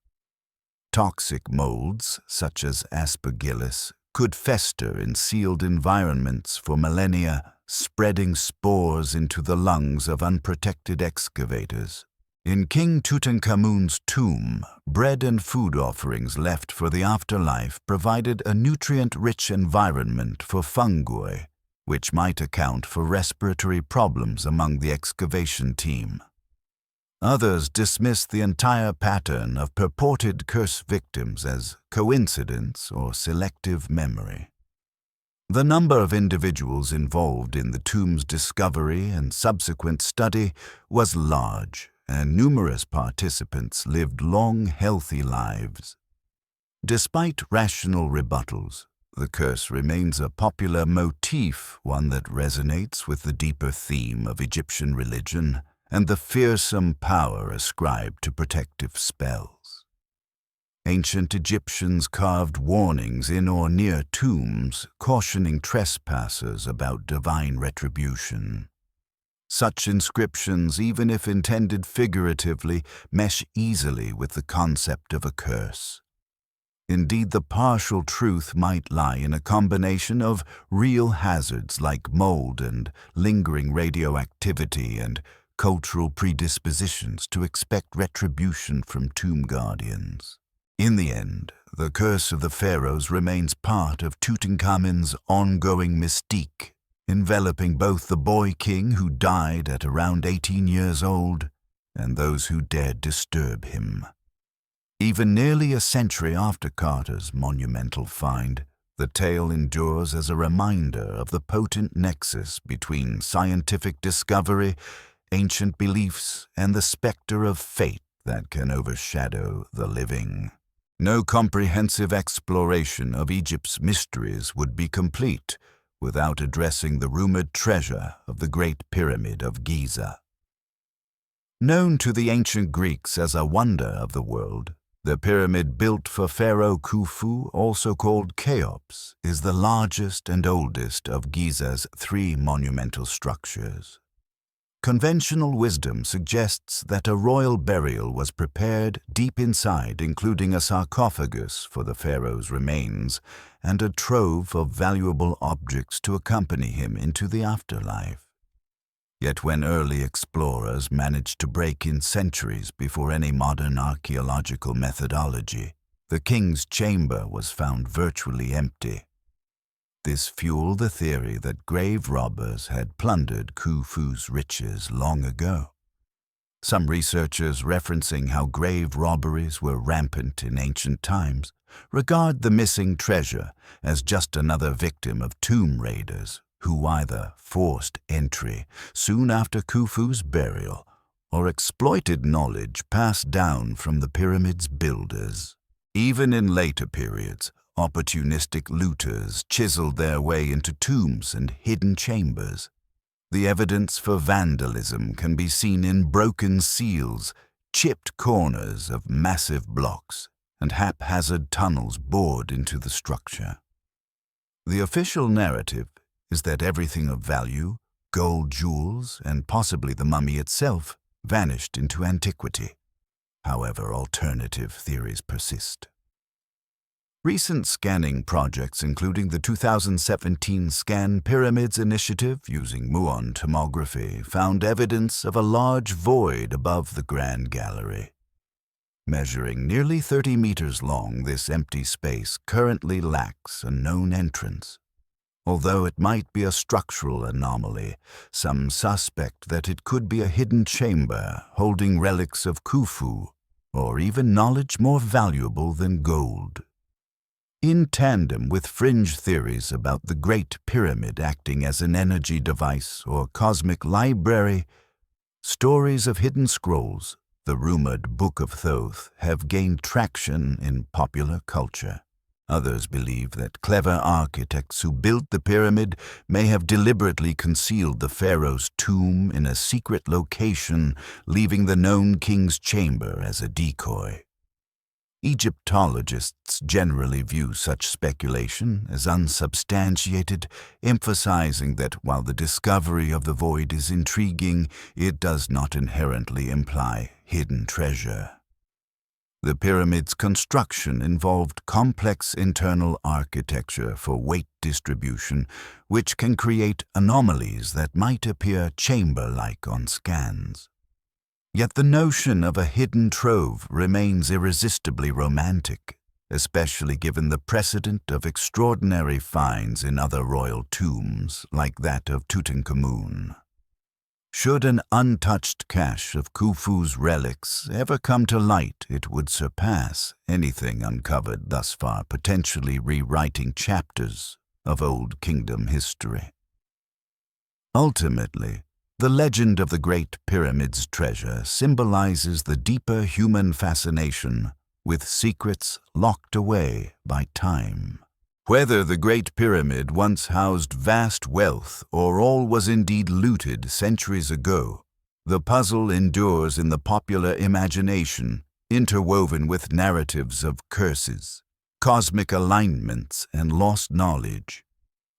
Toxic molds, such as aspergillus, could fester in sealed environments for millennia, spreading spores into the lungs of unprotected excavators. In King Tutankhamun's tomb, bread and food offerings left for the afterlife provided a nutrient-rich environment for fungi, which might account for respiratory problems among the excavation team. Others dismissed the entire pattern of purported curse victims as coincidence or selective memory. The number of individuals involved in the tomb's discovery and subsequent study was large, and numerous participants lived long, healthy lives. Despite rational rebuttals, the curse remains a popular motif, one that resonates with the deeper theme of Egyptian religion and the fearsome power ascribed to protective spells. Ancient Egyptians carved warnings in or near tombs, cautioning trespassers about divine retribution. Such inscriptions, even if intended figuratively, mesh easily with the concept of a curse. Indeed, the partial truth might lie in a combination of real hazards like mold and lingering radioactivity and cultural predispositions to expect retribution from tomb guardians. In the end, the curse of the pharaohs remains part of Tutankhamun's ongoing mystique, enveloping both the boy king who died at around 18 years old and those who dared disturb him. Even nearly a century after Carter's monumental find, the tale endures as a reminder of the potent nexus between scientific discovery, ancient beliefs, and the specter of fate that can overshadow the living. No comprehensive exploration of Egypt's mysteries would be complete without addressing the rumored treasure of the Great Pyramid of Giza. Known to the ancient Greeks as a wonder of the world, the pyramid built for Pharaoh Khufu, also called Cheops, is the largest and oldest of Giza's 3 monumental structures. Conventional wisdom suggests that a royal burial was prepared deep inside, including a sarcophagus for the pharaoh's remains and a trove of valuable objects to accompany him into the afterlife. Yet when early explorers managed to break in centuries before any modern archaeological methodology, the king's chamber was found virtually empty. This fueled the theory that grave robbers had plundered Khufu's riches long ago. Some researchers, referencing how grave robberies were rampant in ancient times, regard the missing treasure as just another victim of tomb raiders who either forced entry soon after Khufu's burial or exploited knowledge passed down from the pyramid's builders. Even in later periods, opportunistic looters chiseled their way into tombs and hidden chambers. The evidence for vandalism can be seen in broken seals, chipped corners of massive blocks, and haphazard tunnels bored into the structure. The official narrative is that everything of value, gold jewels, and possibly the mummy itself, vanished into antiquity. However, alternative theories persist. Recent scanning projects, including the 2017 Scan Pyramids initiative using muon tomography, found evidence of a large void above the Grand Gallery. Measuring nearly 30 meters long, this empty space currently lacks a known entrance. Although it might be a structural anomaly, some suspect that it could be a hidden chamber holding relics of Khufu, or even knowledge more valuable than gold. In tandem with fringe theories about the Great Pyramid acting as an energy device or cosmic library, stories of hidden scrolls, the rumored Book of Thoth, have gained traction in popular culture. Others believe that clever architects who built the pyramid may have deliberately concealed the pharaoh's tomb in a secret location, leaving the known king's chamber as a decoy. Egyptologists generally view such speculation as unsubstantiated, emphasizing that while the discovery of the void is intriguing, it does not inherently imply hidden treasure. The pyramid's construction involved complex internal architecture for weight distribution, which can create anomalies that might appear chamber-like on scans. Yet the notion of a hidden trove remains irresistibly romantic, especially given the precedent of extraordinary finds in other royal tombs like that of Tutankhamun. Should an untouched cache of Khufu's relics ever come to light, it would surpass anything uncovered thus far, potentially rewriting chapters of Old Kingdom history. Ultimately, the legend of the Great Pyramid's treasure symbolizes the deeper human fascination with secrets locked away by time. Whether the Great Pyramid once housed vast wealth or all was indeed looted centuries ago, the puzzle endures in the popular imagination, interwoven with narratives of curses, cosmic alignments, and lost knowledge.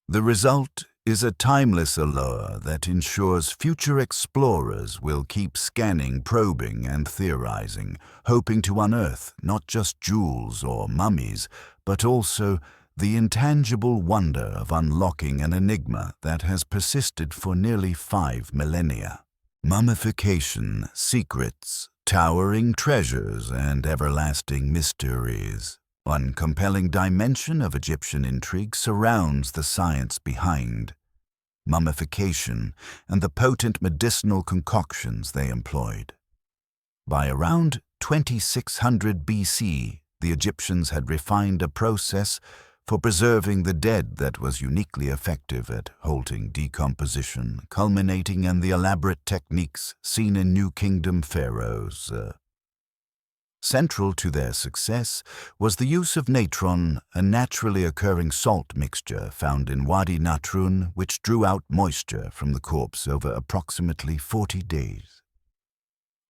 The result is a timeless allure that ensures future explorers will keep scanning, probing, and theorizing, hoping to unearth not just jewels or mummies, but also the intangible wonder of unlocking an enigma that has persisted for nearly 5 millennia. Mummification, secrets, towering treasures, and everlasting mysteries. One compelling dimension of Egyptian intrigue surrounds the science behind mummification and the potent medicinal concoctions they employed. By around 2600 BC, the Egyptians had refined a process for preserving the dead that was uniquely effective at halting decomposition, culminating in the elaborate techniques seen in New Kingdom pharaohs. Central to their success was the use of natron, a naturally occurring salt mixture found in Wadi Natrun, which drew out moisture from the corpse over approximately 40 days.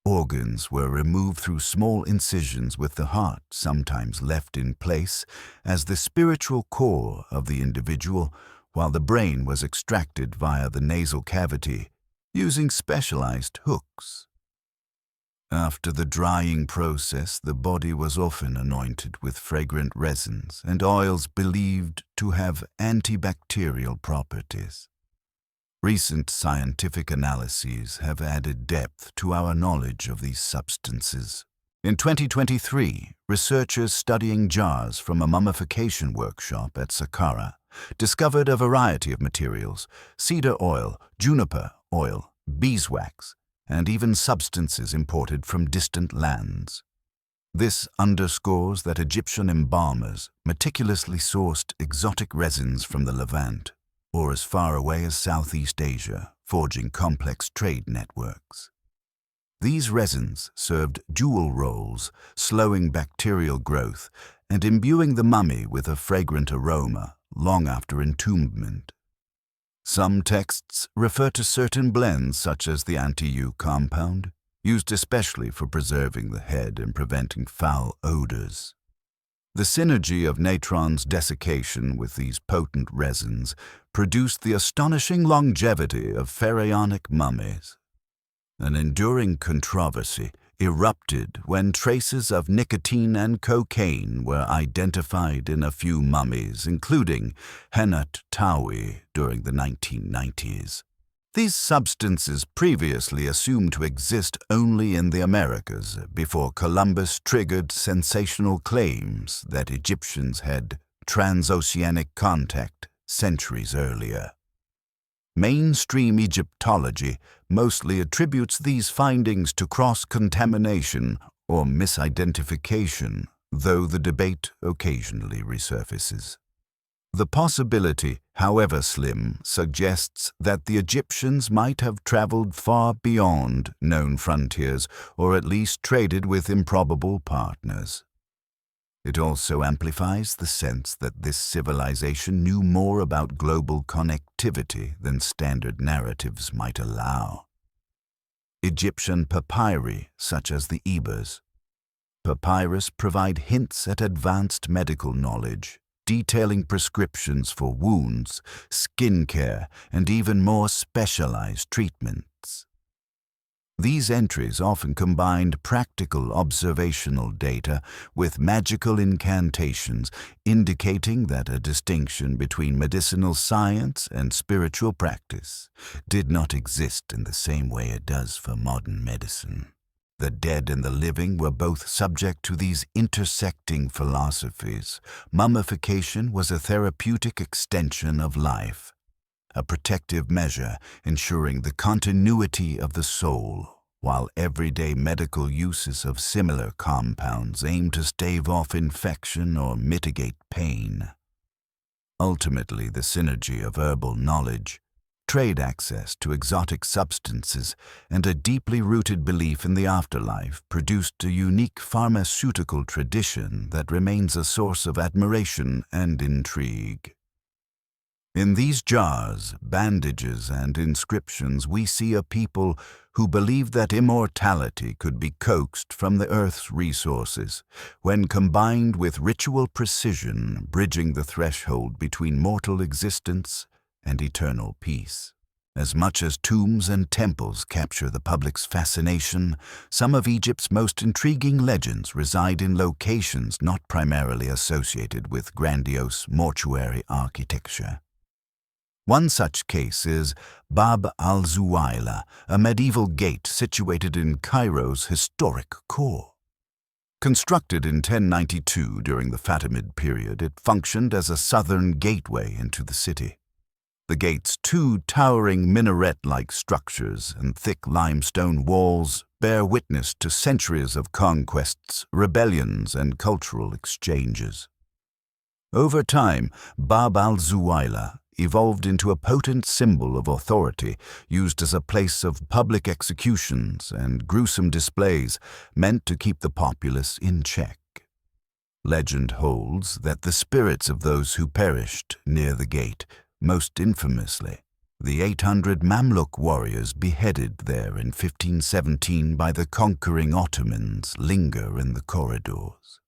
Organs were removed through small incisions, with the heart sometimes left in place as the spiritual core of the individual, while the brain was extracted via the nasal cavity using specialized hooks. After the drying process, the body was often anointed with fragrant resins and oils believed to have antibacterial properties. Recent scientific analyses have added depth to our knowledge of these substances. In 2023, researchers studying jars from a mummification workshop at Saqqara discovered a variety of materials: cedar oil, juniper oil, beeswax, and even substances imported from distant lands. This underscores that Egyptian embalmers meticulously sourced exotic resins from the Levant, or as far away as Southeast Asia, forging complex trade networks. These resins served jewel rolls, slowing bacterial growth and imbuing the mummy with a fragrant aroma long after entombment. Some texts refer to certain blends, such as the anti-U compound, used especially for preserving the head and preventing foul odors. The synergy of natron's desiccation with these potent resins produced the astonishing longevity of pharaonic mummies. An enduring controversy erupted when traces of nicotine and cocaine were identified in a few mummies, including Henat Tawi during the 1990s. These substances, previously assumed to exist only in the Americas, before Columbus triggered sensational claims that Egyptians had transoceanic contact centuries earlier. Mainstream Egyptology mostly attributes these findings to cross-contamination or misidentification, though the debate occasionally resurfaces. The possibility, however slim, suggests that the Egyptians might have traveled far beyond known frontiers, or at least traded with improbable partners. It also amplifies the sense that this civilization knew more about global connectivity than standard narratives might allow. Egyptian papyri, such as the Ebers. Papyrus provide hints at advanced medical knowledge, detailing prescriptions for wounds, skin care, and even more specialized treatments. These entries often combined practical observational data with magical incantations, indicating that a distinction between medicinal science and spiritual practice did not exist in the same way it does for modern medicine. The dead and the living were both subject to these intersecting philosophies. Mummification was a therapeutic extension of life, a protective measure ensuring the continuity of the soul, while everyday medical uses of similar compounds aim to stave off infection or mitigate pain. Ultimately, the synergy of herbal knowledge, trade access to exotic substances, and a deeply rooted belief in the afterlife produced a unique pharmaceutical tradition that remains a source of admiration and intrigue. In these jars, bandages, and inscriptions, we see a people who believed that immortality could be coaxed from the earth's resources, when combined with ritual precision, bridging the threshold between mortal existence and eternal peace. As much as tombs and temples capture the public's fascination, some of Egypt's most intriguing legends reside in locations not primarily associated with grandiose mortuary architecture. One such case is Bab al-Zuwayla, a medieval gate situated in Cairo's historic core. Constructed in 1092 during the Fatimid period, it functioned as a southern gateway into the city. The gate's two towering minaret-like structures and thick limestone walls bear witness to centuries of conquests, rebellions, and cultural exchanges. Over time, Bab al-Zuwayla evolved into a potent symbol of authority, used as a place of public executions and gruesome displays meant to keep the populace in check. Legend holds that the spirits of those who perished near the gate, most infamously, the 800 Mamluk warriors beheaded there in 1517 by the conquering Ottomans, linger in the corridors.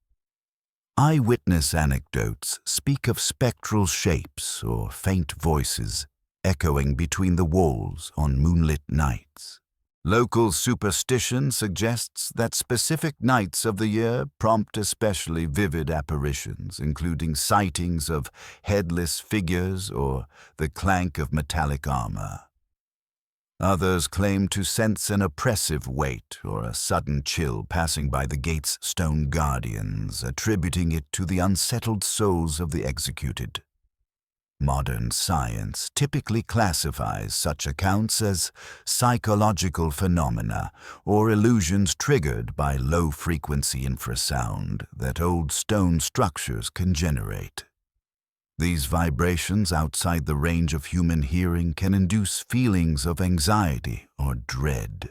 Eyewitness anecdotes speak of spectral shapes or faint voices echoing between the walls on moonlit nights. Local superstition suggests that specific nights of the year prompt especially vivid apparitions, including sightings of headless figures or the clank of metallic armor. Others claim to sense an oppressive weight or a sudden chill passing by the gate's stone guardians, attributing it to the unsettled souls of the executed. Modern science typically classifies such accounts as psychological phenomena or illusions triggered by low-frequency infrasound that old stone structures can generate. These vibrations outside the range of human hearing can induce feelings of anxiety or dread.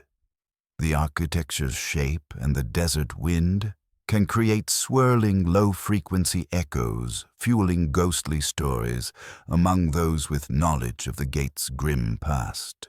The architecture's shape and the desert wind can create swirling low-frequency echoes, fueling ghostly stories among those with knowledge of the gate's grim past.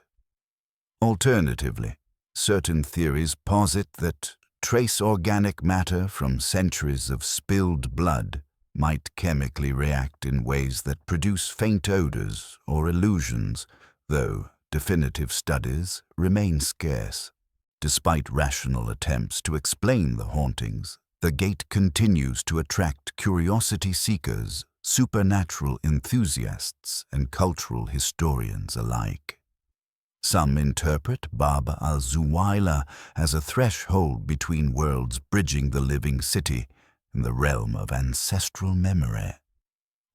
Alternatively, certain theories posit that trace organic matter from centuries of spilled blood might chemically react in ways that produce faint odors or illusions, though definitive studies remain scarce. Despite rational attempts to explain the hauntings, the gate continues to attract curiosity seekers, supernatural enthusiasts, and cultural historians alike. Some interpret Bab al-Zuwayla as a threshold between worlds, bridging the living city in the realm of ancestral memory.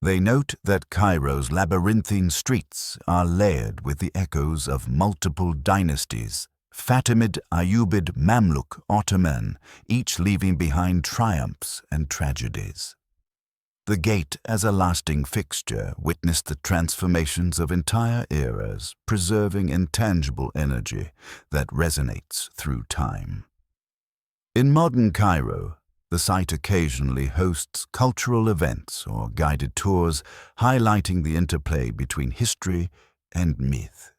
They note that Cairo's labyrinthine streets are layered with the echoes of multiple dynasties, Fatimid, Ayyubid, Mamluk, Ottoman, each leaving behind triumphs and tragedies. The gate, as a lasting fixture, witnessed the transformations of entire eras, preserving intangible energy that resonates through time. In modern Cairo, the site occasionally hosts cultural events or guided tours highlighting the interplay between history and myth.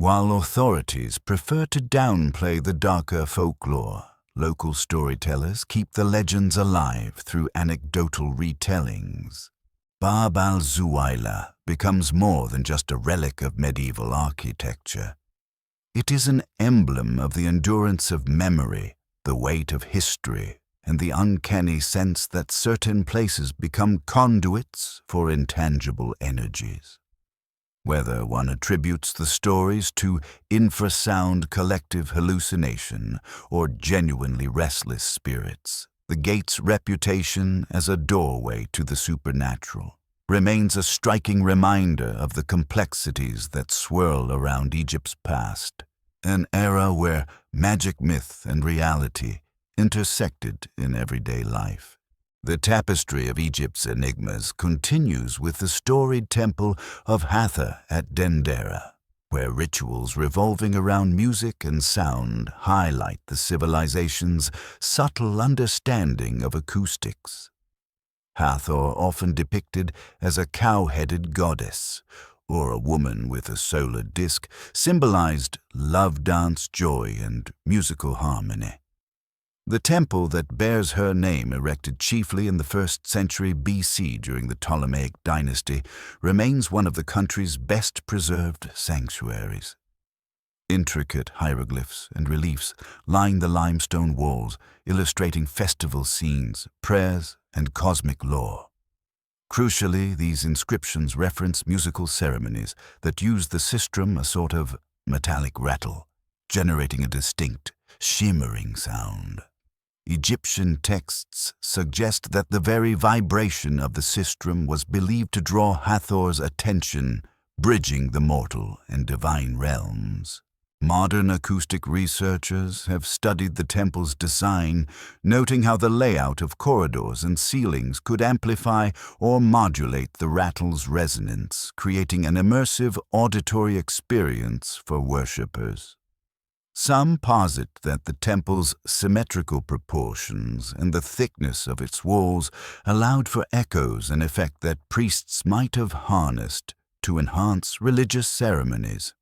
While authorities prefer to downplay the darker folklore, local storytellers keep the legends alive through anecdotal retellings. Bab al-Zuwayla becomes more than just a relic of medieval architecture. It is an emblem of the endurance of memory, the weight of history, and the uncanny sense that certain places become conduits for intangible energies. Whether one attributes the stories to infrasound collective hallucination or genuinely restless spirits, the gate's reputation as a doorway to the supernatural remains a striking reminder of the complexities that swirl around Egypt's past, an era where magic, myth, and reality intersected in everyday life. The tapestry of Egypt's enigmas continues with the storied temple of Hathor at Dendera, where rituals revolving around music and sound highlight the civilization's subtle understanding of acoustics. Hathor, often depicted as a cow-headed goddess or a woman with a solar disk, symbolized love, dance, joy, and musical harmony. The temple that bears her name, erected chiefly in the 1st century BC during the Ptolemaic dynasty, remains one of the country's best-preserved sanctuaries. Intricate hieroglyphs and reliefs line the limestone walls, illustrating festival scenes, prayers, and cosmic lore. Crucially, these inscriptions reference musical ceremonies that use the sistrum, a sort of metallic rattle, generating a distinct, shimmering sound. Egyptian texts suggest that the very vibration of the sistrum was believed to draw Hathor's attention, bridging the mortal and divine realms. Modern acoustic researchers have studied the temple's design, noting how the layout of corridors and ceilings could amplify or modulate the rattle's resonance, creating an immersive auditory experience for worshippers. Some posit that the temple's symmetrical proportions and the thickness of its walls allowed for echoes, an effect that priests might have harnessed to enhance religious ceremonies.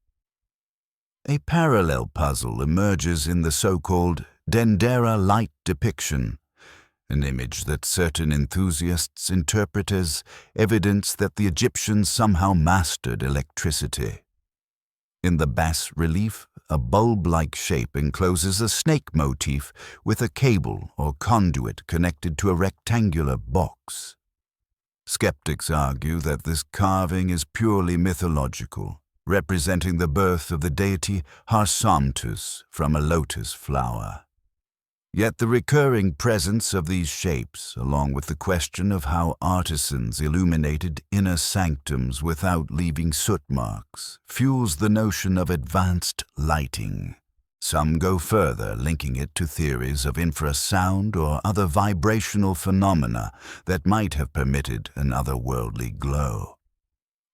A parallel puzzle emerges in the so-called Dendera light depiction, an image that certain enthusiasts interpret as evidence that the Egyptians somehow mastered electricity. In the bas-relief, a bulb-like shape encloses a snake motif with a cable or conduit connected to a rectangular box. Skeptics argue that this carving is purely mythological, representing the birth of the deity Harsamtus from a lotus flower. Yet the recurring presence of these shapes, along with the question of how artisans illuminated inner sanctums without leaving soot marks, fuels the notion of advanced lighting. Some go further, linking it to theories of infrasound or other vibrational phenomena that might have permitted an otherworldly glow.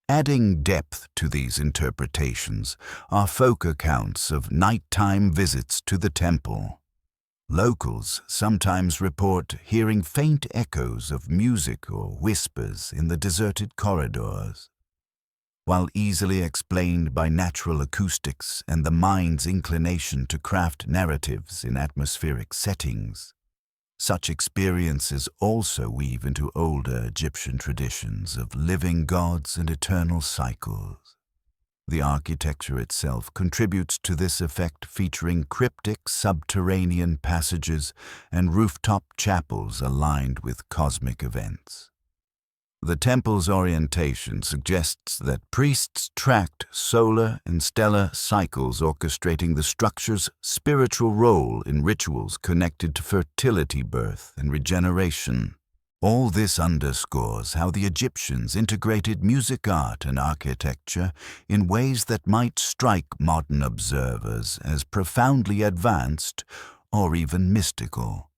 Adding depth to these interpretations are folk accounts of nighttime visits to the temple. Locals sometimes report hearing faint echoes of music or whispers in the deserted corridors. While easily explained by natural acoustics and the mind's inclination to craft narratives in atmospheric settings, such experiences also weave into older Egyptian traditions of living gods and eternal cycles. The architecture itself contributes to this effect, featuring cryptic subterranean passages and rooftop chapels aligned with cosmic events. The temple's orientation suggests that priests tracked solar and stellar cycles, orchestrating the structure's spiritual role in rituals connected to fertility, birth, and regeneration. All this underscores how the Egyptians integrated music, art, and architecture in ways that might strike modern observers as profoundly advanced or even mystical.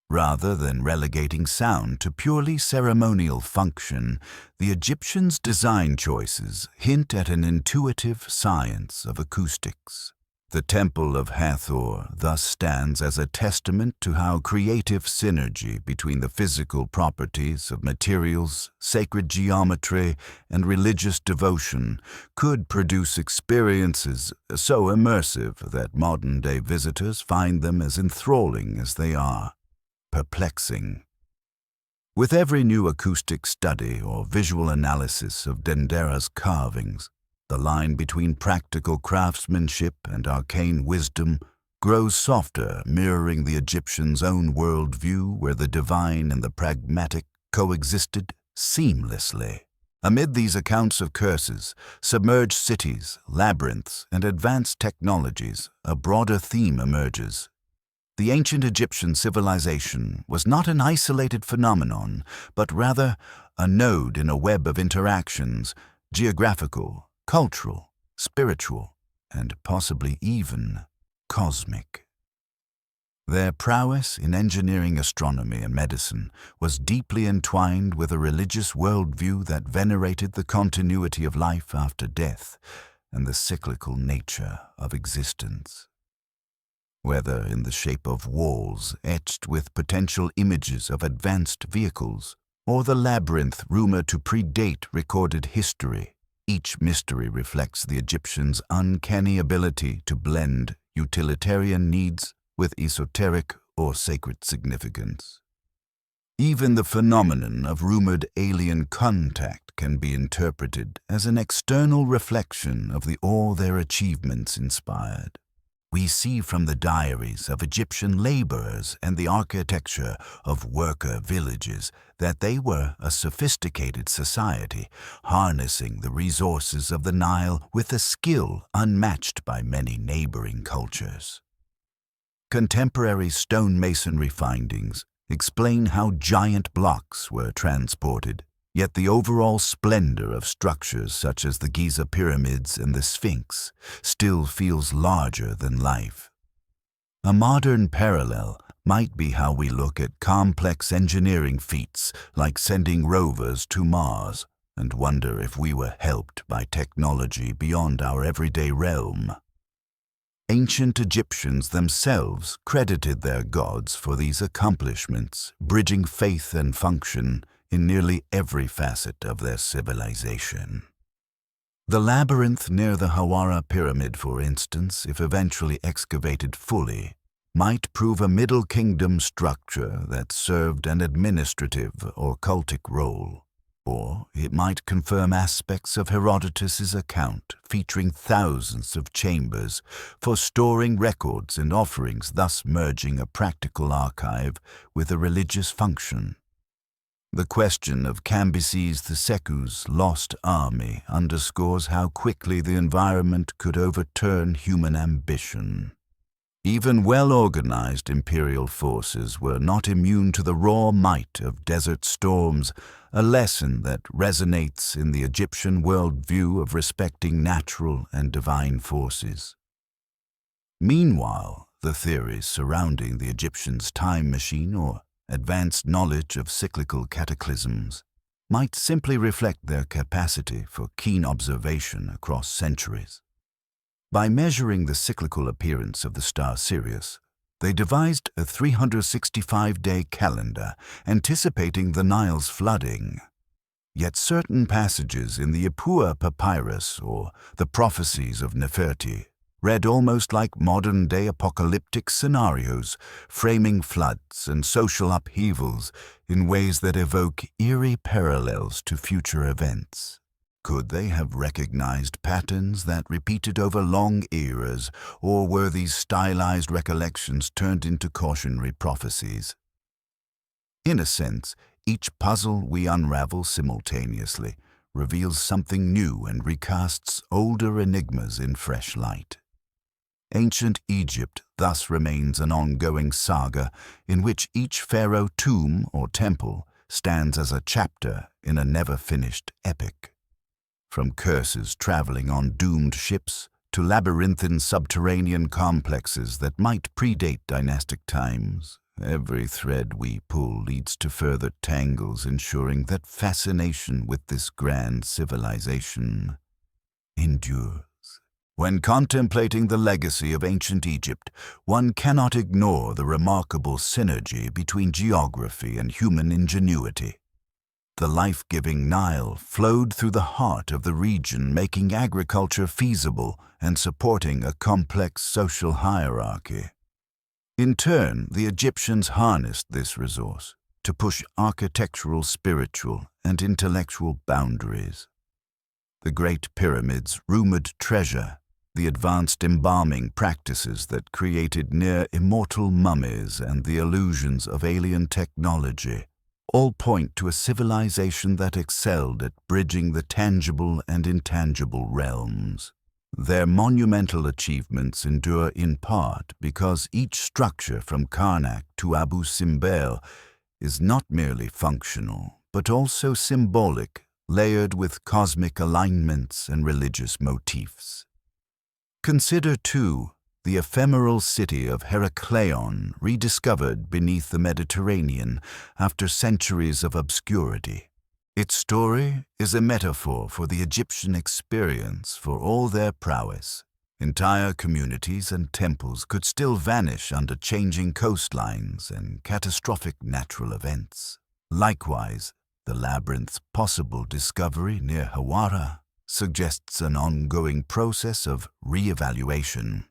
Rather than relegating sound to purely ceremonial function, the Egyptians' design choices hint at an intuitive science of acoustics. The Temple of Hathor thus stands as a testament to how creative synergy between the physical properties of materials, sacred geometry, and religious devotion could produce experiences so immersive that modern-day visitors find them as enthralling as they are perplexing. With every new acoustic study or visual analysis of Dendera's carvings, the line between practical craftsmanship and arcane wisdom grows softer, mirroring the Egyptians' own worldview where the divine and the pragmatic coexisted seamlessly. Amid these accounts of curses, submerged cities, labyrinths, and advanced technologies, a broader theme emerges. The ancient Egyptian civilization was not an isolated phenomenon, but rather a node in a web of interactions, geographical, cultural, spiritual, and possibly even cosmic. Their prowess in engineering, astronomy, and medicine was deeply entwined with a religious worldview that venerated the continuity of life after death and the cyclical nature of existence. Whether in the shape of walls etched with potential images of advanced vehicles, or the labyrinth rumored to predate recorded history, each mystery reflects the Egyptians' uncanny ability to blend utilitarian needs with esoteric or sacred significance. Even the phenomenon of rumored alien contact can be interpreted as an external reflection of the awe their achievements inspired. We see from the diaries of Egyptian laborers and the architecture of worker villages that they were a sophisticated society, harnessing the resources of the Nile with a skill unmatched by many neighboring cultures. Contemporary stonemasonry findings explain how giant blocks were transported, yet the overall splendor of structures such as the Giza pyramids and the Sphinx still feels larger than life. A modern parallel might be how we look at complex engineering feats like sending rovers to Mars and wonder if we were helped by technology beyond our everyday realm. Ancient Egyptians themselves credited their gods for these accomplishments, bridging faith and function in nearly every facet of their civilization. The labyrinth near the Hawara pyramid, for instance, if eventually excavated fully, might prove a Middle Kingdom structure that served an administrative or cultic role. Or it might confirm aspects of Herodotus's account featuring thousands of chambers for storing records and offerings, thus merging a practical archive with a religious function. The question of Cambyses II's lost army underscores how quickly the environment could overturn human ambition. Even well-organized imperial forces were not immune to the raw might of desert storms, a lesson that resonates in the Egyptian worldview of respecting natural and divine forces. Meanwhile, the theories surrounding the Egyptians' time machine or advanced knowledge of cyclical cataclysms might simply reflect their capacity for keen observation across centuries. By measuring the cyclical appearance of the star Sirius, they devised a 365-day calendar anticipating the Nile's flooding. Yet certain passages in the Apua Papyrus or the prophecies of Neferti read almost like modern-day apocalyptic scenarios, framing floods and social upheavals in ways that evoke eerie parallels to future events. Could they have recognized patterns that repeated over long eras, or were these stylized recollections turned into cautionary prophecies? In a sense, each puzzle we unravel simultaneously reveals something new and recasts older enigmas in fresh light. Ancient Egypt thus remains an ongoing saga in which each pharaoh tomb or temple stands as a chapter in a never-finished epic. From curses traveling on doomed ships to labyrinthine subterranean complexes that might predate dynastic times, every thread we pull leads to further tangles, ensuring that fascination with this grand civilization endures. When contemplating the legacy of ancient Egypt, one cannot ignore the remarkable synergy between geography and human ingenuity. The life-giving Nile flowed through the heart of the region, making agriculture feasible and supporting a complex social hierarchy. In turn, the Egyptians harnessed this resource to push architectural, spiritual, and intellectual boundaries. The Great Pyramids' rumored treasure, the advanced embalming practices that created near-immortal mummies, and the illusions of alien technology all point to a civilization that excelled at bridging the tangible and intangible realms. Their monumental achievements endure in part because each structure from Karnak to Abu Simbel is not merely functional, but also symbolic, layered with cosmic alignments and religious motifs. Consider, too, the ephemeral city of Herakleion, rediscovered beneath the Mediterranean after centuries of obscurity. Its story is a metaphor for the Egyptian experience for all their prowess. Entire communities and temples could still vanish under changing coastlines and catastrophic natural events. Likewise, the labyrinth's possible discovery near Hawara suggests an ongoing process of re-evaluation.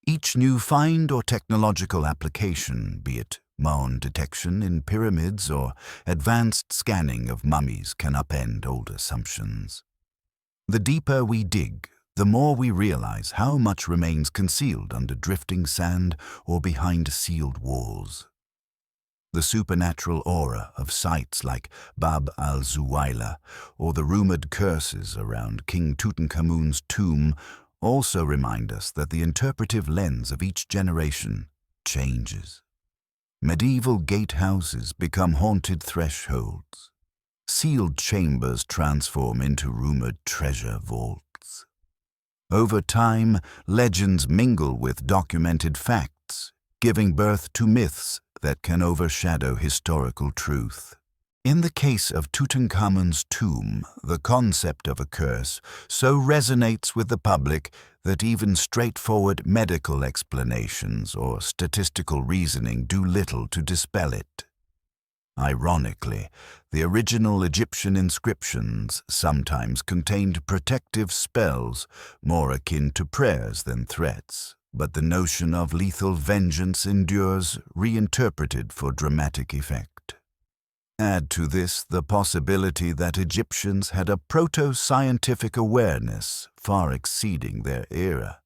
Each new find or technological application, be it mound detection in pyramids or advanced scanning of mummies, can upend old assumptions. The deeper we dig, the more we realize how much remains concealed under drifting sand or behind sealed walls. The supernatural aura of sites like Bab al-Zuwayla or the rumored curses around King Tutankhamun's tomb also remind us that the interpretive lens of each generation changes. Medieval gatehouses become haunted thresholds. Sealed chambers transform into rumored treasure vaults. Over time, legends mingle with documented facts, giving birth to myths that can overshadow historical truth. In the case of Tutankhamun's tomb, the concept of a curse so resonates with the public that even straightforward medical explanations or statistical reasoning do little to dispel it. Ironically, the original Egyptian inscriptions sometimes contained protective spells more akin to prayers than threats, but the notion of lethal vengeance endures, reinterpreted for dramatic effect. Add to this the possibility that Egyptians had a proto-scientific awareness far exceeding their era.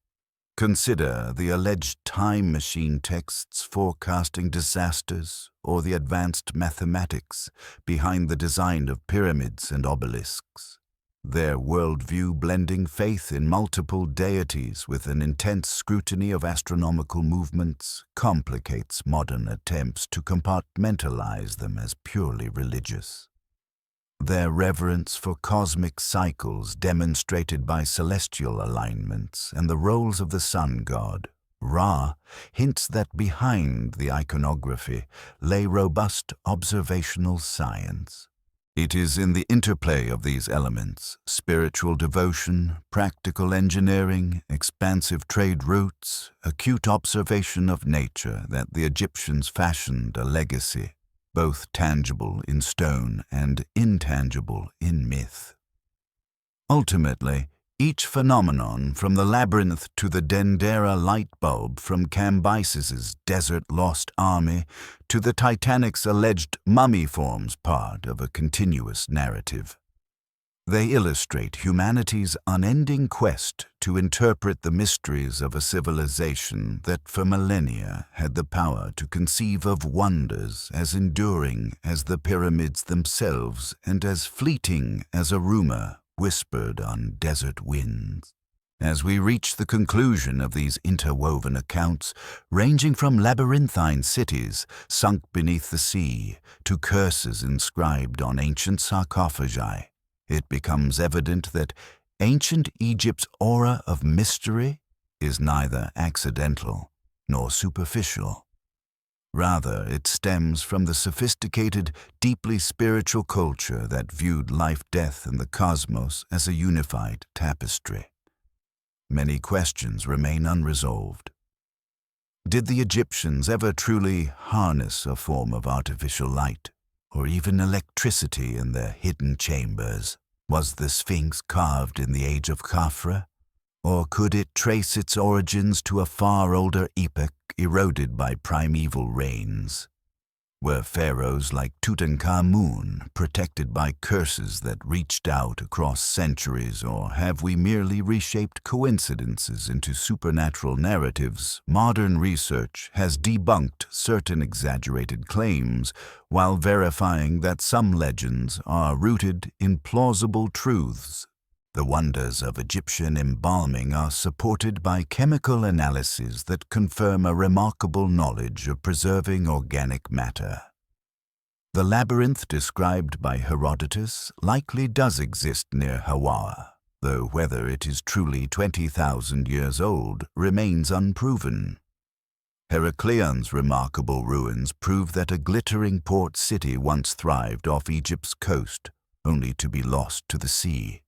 Consider the alleged time machine texts forecasting disasters or the advanced mathematics behind the design of pyramids and obelisks. Their worldview blending faith in multiple deities with an intense scrutiny of astronomical movements complicates modern attempts to compartmentalize them as purely religious. Their reverence for cosmic cycles demonstrated by celestial alignments and the roles of the sun god, Ra, hints that behind the iconography lay robust observational science. It is in the interplay of these elements, spiritual devotion, practical engineering, expansive trade routes, acute observation of nature, that the Egyptians fashioned a legacy, both tangible in stone and intangible in myth. Ultimately, each phenomenon, from the labyrinth to the Dendera light bulb, from Cambyses's desert-lost army to the Titanic's alleged mummy, forms part of a continuous narrative. They illustrate humanity's unending quest to interpret the mysteries of a civilization that for millennia had the power to conceive of wonders as enduring as the pyramids themselves and as fleeting as a rumor whispered on desert winds. As we reach the conclusion of these interwoven accounts, ranging from labyrinthine cities sunk beneath the sea to curses inscribed on ancient sarcophagi, it becomes evident that ancient Egypt's aura of mystery is neither accidental nor superficial. Rather, it stems from the sophisticated, deeply spiritual culture that viewed life, death, and the cosmos as a unified tapestry. Many questions remain unresolved. Did the Egyptians ever truly harness a form of artificial light, or even electricity in their hidden chambers? Was the Sphinx carved in the age of Khafra? Or could it trace its origins to a far older epoch eroded by primeval rains? Were pharaohs like Tutankhamun protected by curses that reached out across centuries, or have we merely reshaped coincidences into supernatural narratives? Modern research has debunked certain exaggerated claims while verifying that some legends are rooted in plausible truths. The wonders of Egyptian embalming are supported by chemical analyses that confirm a remarkable knowledge of preserving organic matter. The labyrinth described by Herodotus likely does exist near Hawa, though whether it is truly 20,000 years old remains unproven. Heracleon's remarkable ruins prove that a glittering port city once thrived off Egypt's coast, only to be lost to the sea.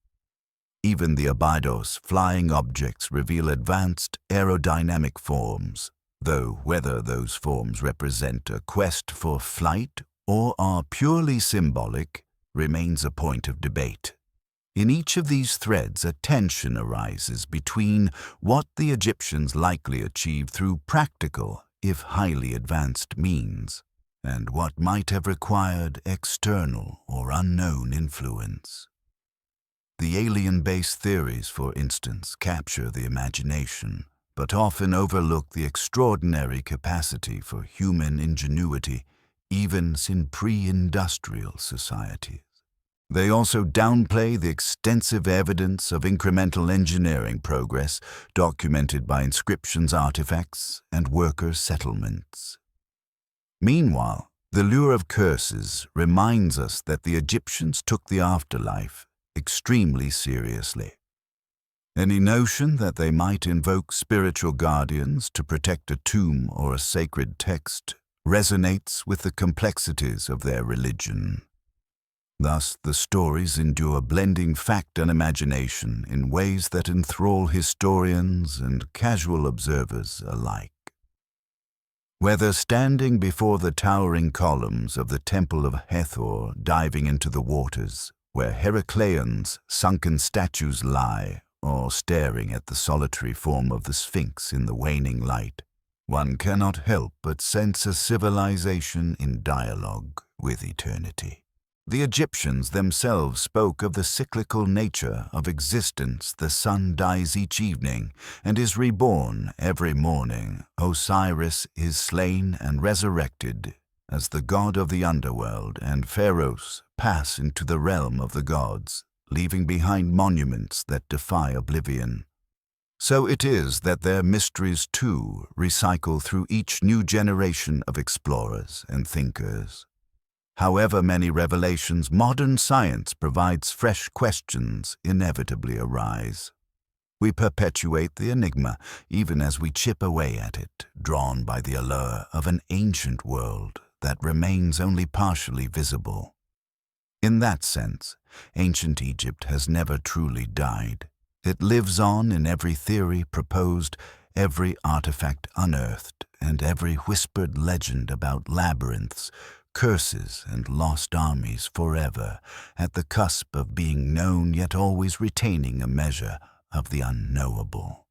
Even the Abydos flying objects reveal advanced aerodynamic forms, though whether those forms represent a quest for flight or are purely symbolic remains a point of debate. In each of these threads, a tension arises between what the Egyptians likely achieved through practical, if highly advanced means, and what might have required external or unknown influence. The alien-based theories, for instance, capture the imagination, but often overlook the extraordinary capacity for human ingenuity, even in pre-industrial societies. They also downplay the extensive evidence of incremental engineering progress documented by inscriptions, artifacts, and worker settlements. Meanwhile, the lure of curses reminds us that the Egyptians took the afterlife extremely seriously. Any notion that they might invoke spiritual guardians to protect a tomb or a sacred text resonates with the complexities of their religion. Thus, the stories endure, blending fact and imagination in ways that enthrall historians and casual observers alike. Whether standing before the towering columns of the Temple of Hathor, diving into the waters where Heracleon's sunken statues lie, or staring at the solitary form of the Sphinx in the waning light, one cannot help but sense a civilization in dialogue with eternity. The Egyptians themselves spoke of the cyclical nature of existence. The sun dies each evening and is reborn every morning. Osiris is slain and resurrected as the god of the underworld, and pharaohs pass into the realm of the gods, leaving behind monuments that defy oblivion. So it is that their mysteries, too, recycle through each new generation of explorers and thinkers. However many revelations modern science provides, fresh questions inevitably arise. We perpetuate the enigma even as we chip away at it, drawn by the allure of an ancient world that remains only partially visible. In that sense, ancient Egypt has never truly died. It lives on in every theory proposed, every artifact unearthed, and every whispered legend about labyrinths, curses, and lost armies, forever at the cusp of being known, yet always retaining a measure of the unknowable.